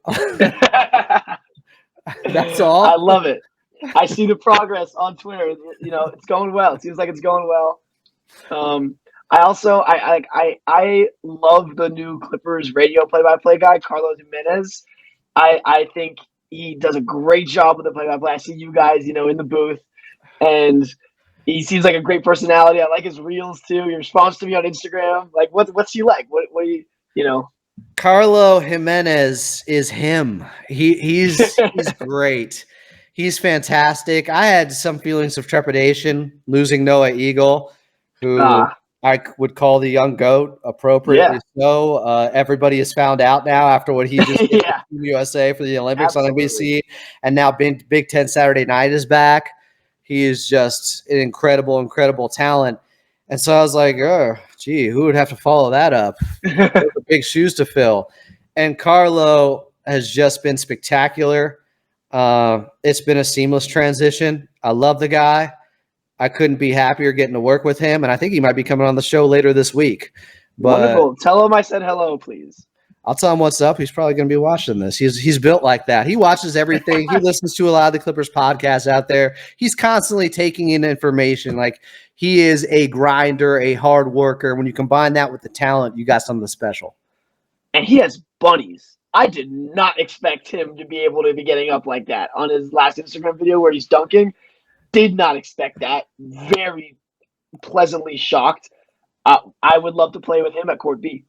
That's all. I love it. I see the progress on Twitter. You know, it's going well. It seems like it's going well. I also I love the new Clippers radio play-by-play guy, Carlos Jimenez. I think he does a great job with the play-by-play. I see you guys, you know, in the booth, and he seems like a great personality. I like his reels too. Your response to me on Instagram, like what's he like? What do you know? Carlo Jimenez is him. He's great. He's fantastic. I had some feelings of trepidation losing Noah Eagle, who I would call the young GOAT, appropriately so. Everybody has found out now after what he just did for Team USA for the Olympics on NBC, and now Big Ten Saturday Night is back. He is just an incredible, incredible talent. And so I was like, oh, gee, who would have to follow that up? Those are big shoes to fill. And Carlo has just been spectacular. It's been a seamless transition. I love the guy. I couldn't be happier getting to work with him. And I think he might be coming on the show later this week. But wonderful. Tell him I said hello, please. I'll tell him what's up. He's probably going to be watching this. He's built like that. He watches everything. He listens to a lot of the Clippers podcasts out there. He's constantly taking in information. Like, he is a grinder, a hard worker. When you combine that with the talent, you got something special. And he has buddies. I did not expect him to be able to be getting up like that on his last Instagram video where he's dunking. Did not expect that. Very pleasantly shocked. I would love to play with him at Court B.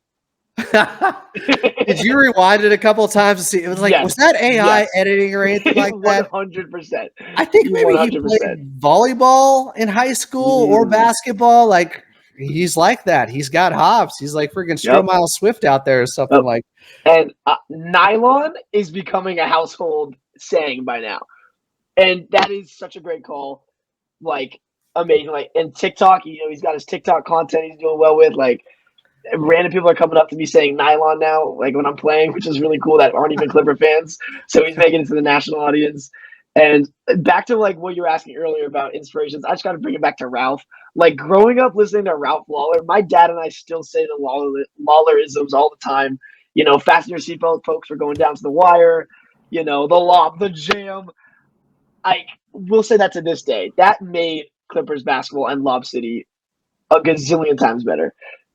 Did you rewind it a couple of times to see? It was like, was that AI editing or anything like that? 100%. I think maybe 100%. He played volleyball in high school or basketball. Like, he's like that. He's got hops. He's like freaking Stromile Swift out there or something like. And nylon is becoming a household saying by now, and that is such a great call. Like, amazing. Like, and TikTok, you know, he's got his TikTok content he's doing well with. Like, random people are coming up to me saying nylon now, like when I'm playing, which is really cool, that aren't even Clipper fans. So he's making it to the national audience. And back to like what you were asking earlier about inspirations, I just got to bring it back to Ralph. Like, growing up listening to Ralph Lawler, my dad and I still say the Lawlerisms all the time. You know, fasten your seatbelt, folks, we're going down to the wire. You know, the lob, the jam. I will say that to this day. That made Clippers basketball and Lob City a gazillion times better.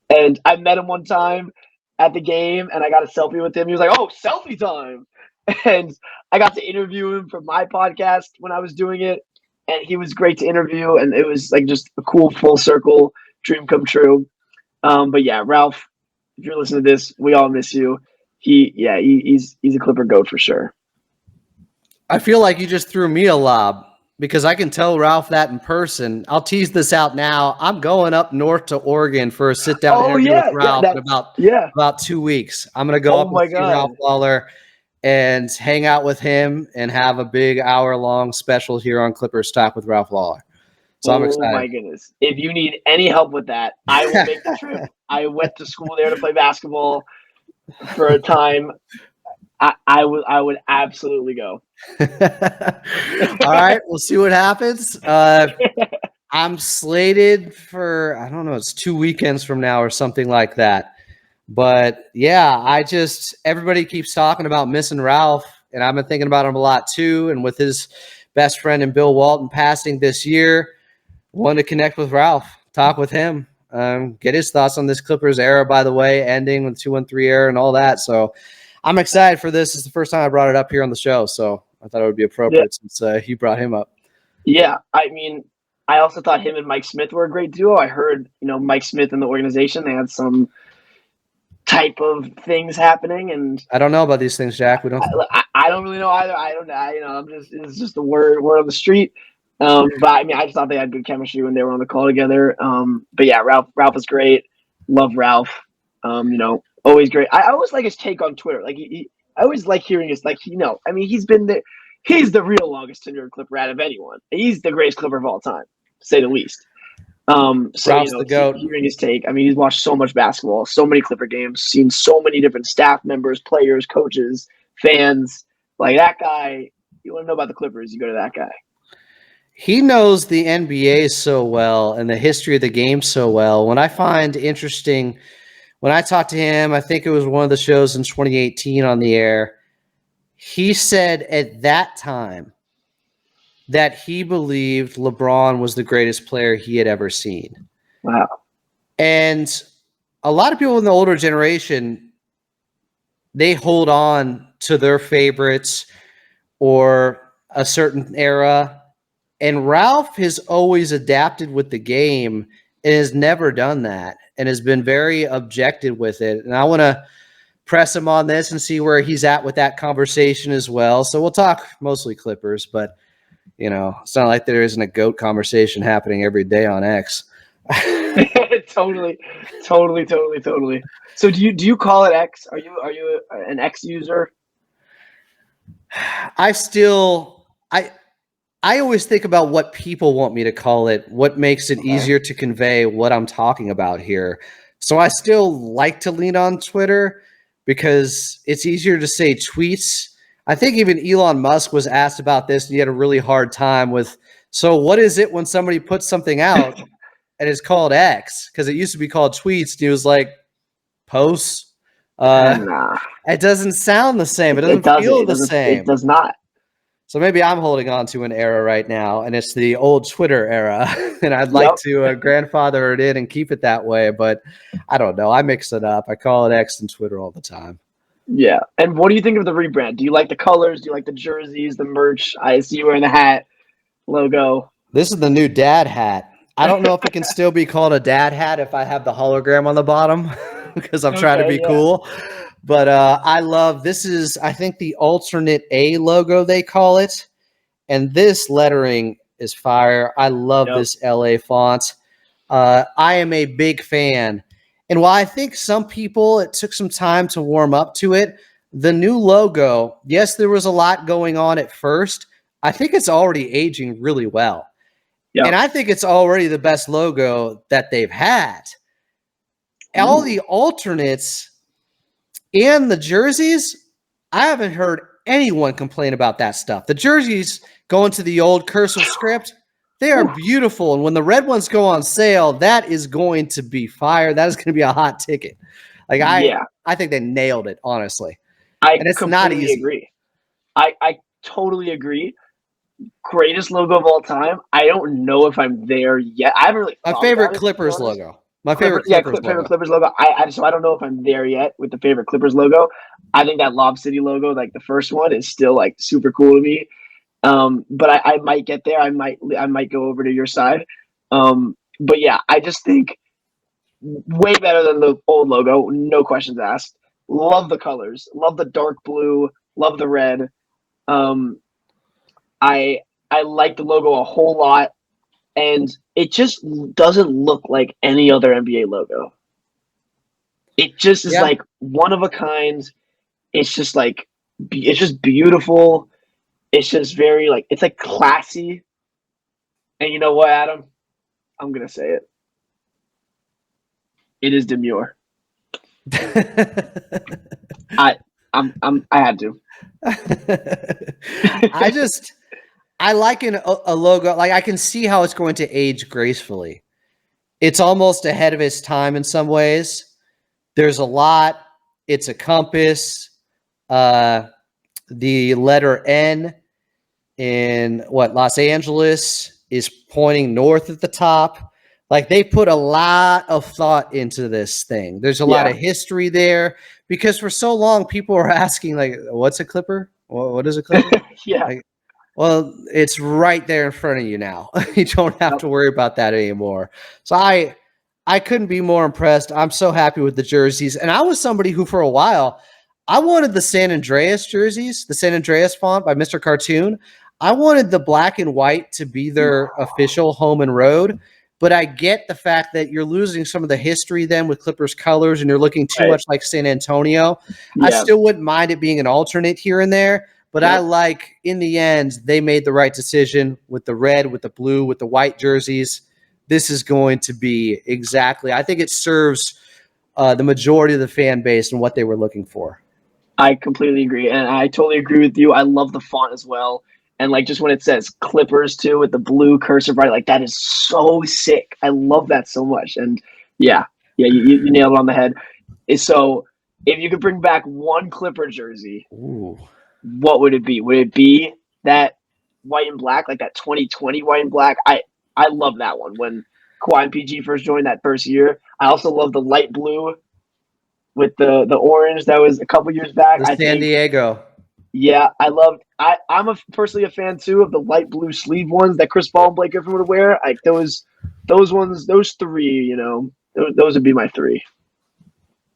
And I met him one time at the game, and I got a selfie with him. He was like, "Oh, selfie time!" And I got to interview him for my podcast when I was doing it, and he was great to interview. And it was like just a cool full circle dream come true. But yeah, Ralph, if you're listening to this, we all miss you. He's a Clipper GOAT for sure. I feel like you just threw me a lob, because I can tell Ralph that in person. I'll tease this out now. I'm going up north to Oregon for a sit-down interview with Ralph in about 2 weeks. I'm going to go up and see Ralph Lawler and hang out with him and have a big hour-long special here on Clippers Talk with Ralph Lawler. So I'm excited. Oh, my goodness. If you need any help with that, I will make the trip. I went to school there to play basketball for a time. I would absolutely go. All right, we'll see what happens. I'm slated for, I don't know, it's 2 weekends from now or something like that. But yeah, everybody keeps talking about missing Ralph, and I've been thinking about him a lot too. And with his best friend and Bill Walton passing this year, wanted to connect with Ralph, talk with him, get his thoughts on this Clippers era, by the way, ending with 2-1-3 era and all that. So I'm excited for this. It's the first time I brought it up here on the show, so I thought it would be appropriate since you brought him up. Yeah, I mean, I also thought him and Mike Smith were a great duo. I heard, you know, Mike Smith and the organization, they had some type of things happening. And I don't know about these things, Jack. We don't. I don't really know either. I don't know. It's just the word on the street. But I mean, I just thought they had good chemistry when they were on the call together. But yeah, Ralph was great. Love Ralph. Always great. I always like his take on Twitter. Like I always like hearing his I mean, he's the real longest tenured Clipper out of anyone. He's the greatest Clipper of all time, to say the least. Ralph's the GOAT. Hearing his take. I mean, he's watched so much basketball, so many Clipper games, seen so many different staff members, players, coaches, fans. Like that guy, you want to know about the Clippers, you go to that guy. He knows the NBA so well and the history of the game so well. When I find interesting, when I talked to him, I think it was one of the shows in 2018 on the air, he said at that time that he believed LeBron was the greatest player he had ever seen. Wow. And a lot of people in the older generation, they hold on to their favorites or a certain era. And Ralph has always adapted with the game and has never done that and has been very objective with it. And I want to press him on this and see where he's at with that conversation as well. So we'll talk mostly Clippers, but it's not like there isn't a GOAT conversation happening every day on X. Totally. So do you call it X? Are you an X user? I always think about what people want me to call it, what makes it easier to convey what I'm talking about here. So I still like to lean on Twitter because it's easier to say tweets. I think even Elon Musk was asked about this, and he had a really hard time with, so what is it when somebody puts something out and it's called X? Because it used to be called tweets, and he was like, posts. Nah. It doesn't sound the same. It doesn't feel the same. It does not. So maybe I'm holding on to an era right now, and it's the old Twitter era, and I'd like to grandfather it in and keep it that way, but I don't know. I mix it up. I call it X and Twitter all the time. Yeah. And what do you think of the rebrand? Do you like the colors? Do you like the jerseys, the merch? I see you wearing the hat logo. This is the new dad hat. I don't know if it can still be called a dad hat if I have the hologram on the bottom because I'm trying to be cool. But I love this is, I think, the alternate A logo, they call it. And this lettering is fire. I love this LA font. I am a big fan. And while I think some people, it took some time to warm up to it, the new logo, yes, there was a lot going on at first. I think it's already aging really well. Yep. And I think it's already the best logo that they've had. All the alternates and the jerseys, I haven't heard anyone complain about that stuff. The jerseys going to the old cursive script, they are beautiful. And when the red ones go on sale, that is going to be fire. That is going to be a hot ticket. I think they nailed it, honestly. And it's not easy. Agree. I totally agree. Greatest logo of all time. I don't know if I'm there yet. I haven't really. My favorite Clippers logo. My favorite Clippers logo. So I don't know if I'm there yet with the favorite Clippers logo. I think that Lob City logo, like the first one, is still like super cool to me. But I might get there. I might go over to your side. But yeah, I just think way better than the old logo. No questions asked. Love the colors. Love the dark blue. Love the red. I like the logo a whole lot. And it just doesn't look like any other NBA logo. It just is like one of a kind. It's just like, it's just beautiful. It's just very like, it's like classy. And you know what, Adam? I'm going to say it. It is demure. I had to. I like a logo. Like I can see how it's going to age gracefully. It's almost ahead of its time in some ways. There's a lot. It's a compass. The letter N in Los Angeles is pointing north at the top. Like they put a lot of thought into this thing. There's a lot of history there because for so long people were asking like, what's a Clipper? What is a Clipper? Well, it's right there in front of you now. You don't have to worry about that anymore. So I I couldn't be more impressed. I'm so happy with the jerseys. And I was somebody who, for a while, I wanted the San Andreas jerseys, the San Andreas font by Mr. Cartoon. I wanted the black and white to be their official home and road. But I get the fact that you're losing some of the history then with Clippers colors and you're looking too much like San Antonio. Yeah. I still wouldn't mind it being an alternate here and there. But I like, in the end, they made the right decision with the red, with the blue, with the white jerseys. This is going to be exactly, I think it serves the majority of the fan base and what they were looking for. I completely agree. And I totally agree with you. I love the font as well. And like just when it says Clippers too with the blue cursive, right? Like that is so sick. I love that so much. And you nailed it on the head. So if you could bring back one Clipper jersey, what would it be? Would it be that white and black, like that 2020 white and black? I love that one when Kawhi and PG first joined that first year. I also love the light blue with the orange that was a couple years back. The San Diego. Yeah, I'm personally a fan too of the light blue sleeve ones that Chris Paul and Blake Griffin would wear. Like those ones, those three, those would be my three.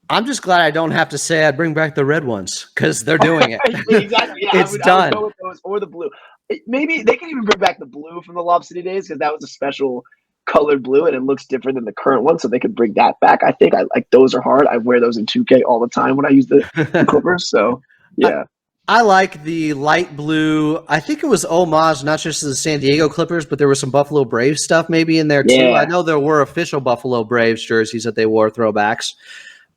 I'm just glad I don't have to say I'd bring back the red ones because they're doing it. Exactly. Yeah, It's done. I would go with those or the blue. Maybe they can even bring back the blue from the Lob City days because that was a special colored blue and it looks different than the current one, so they could bring that back. I think those are hard. I wear those in 2K all the time when I use the Clippers. So yeah. I like the light blue. I think it was homage, not just to the San Diego Clippers, but there was some Buffalo Braves stuff maybe in there too. Yeah. I know there were official Buffalo Braves jerseys that they wore, throwbacks.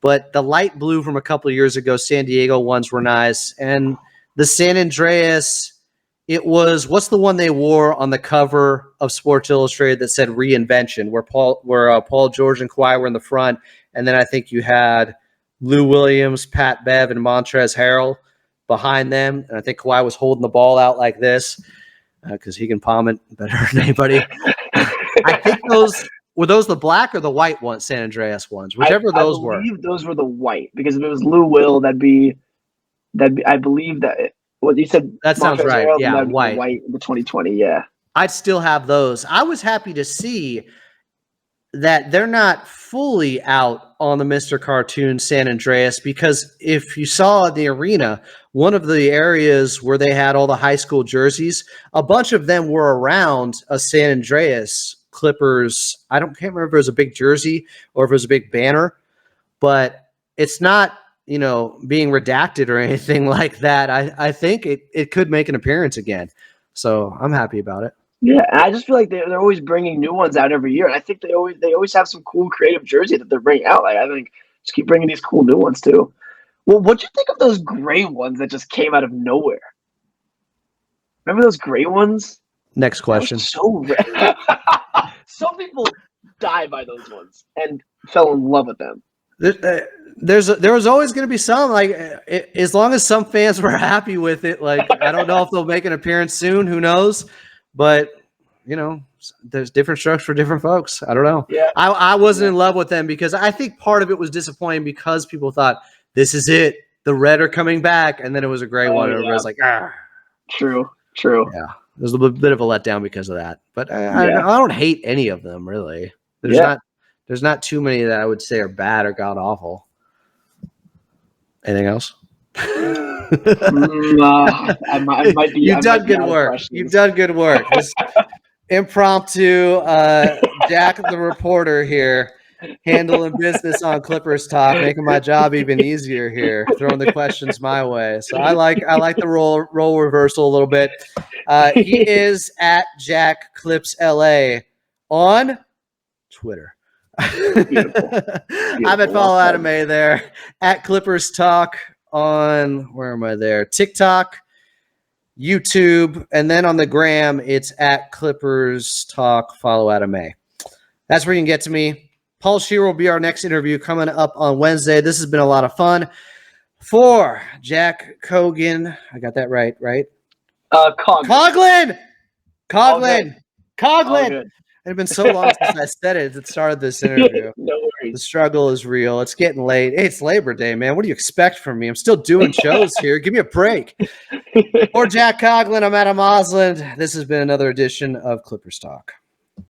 But the light blue from a couple of years ago, San Diego ones were nice. And the San Andreas, it was, what's the one they wore on the cover of Sports Illustrated that said reinvention, where Paul George and Kawhi were in the front. And then I think you had Lou Williams, Pat Bev, and Montrezl Harrell behind them. And I think Kawhi was holding the ball out like this because he can palm it better than anybody. I think were those the black or the white ones, San Andreas ones? Whichever those were. I believe those were the white because if it was Lou Will, that'd be. I believe that what you said. That sounds right. Yeah, white. The 2020. Yeah, I'd still have those. I was happy to see that they're not fully out on the Mr. Cartoon San Andreas because if you saw in the arena, one of the areas where they had all the high school jerseys, a bunch of them were around a San Andreas Clippers. Can't remember if it was a big jersey or if it was a big banner, but it's not, being redacted or anything like that. I think it could make an appearance again. So I'm happy about it. Yeah, and I just feel like they're always bringing new ones out every year. And I think they always have some cool creative jersey that they're bringing out. Like I think just keep bringing these cool new ones too. Well, what'd you think of those gray ones that just came out of nowhere? Remember those gray ones? Next question. So rare. Some people die by those ones and fell in love with them. There was always going to be some, like, as long as some fans were happy with it. Like, I don't know if they'll make an appearance soon. Who knows? But, there's different strokes for different folks. I don't know. Yeah. I wasn't in love with them because I think part of it was disappointing because people thought, this is it. The red are coming back. And then it was a gray one. And everybody was like, ah. True. Yeah. There's a bit of a letdown because of that. But I don't hate any of them, really. There's not too many that I would say are bad or god awful. Anything else? I might be. You've done good work. You've done good work. This impromptu Jack the reporter here, handling business on Clippers Talk, making my job even easier here, throwing the questions my way. So I like the role reversal a little bit. He is at Jack Clips LA on Twitter. Beautiful. I'm at Follow Anime there, at Clippers Talk on, where am I there? TikTok, YouTube, and then on the gram, it's at Clippers Talk, Follow Anime. That's where you can get to me. Paul Shearer will be our next interview coming up on Wednesday. This has been a lot of fun. For Jack Coghlan, I got that right? Coghlan! It had been so long since I said it at the start of this interview. No worries. The struggle is real. It's getting late. Hey, it's Labor Day, man. What do you expect from me? I'm still doing shows here. Give me a break. For Jack Coghlan, I'm Adam Osland. This has been another edition of Clippers Talk.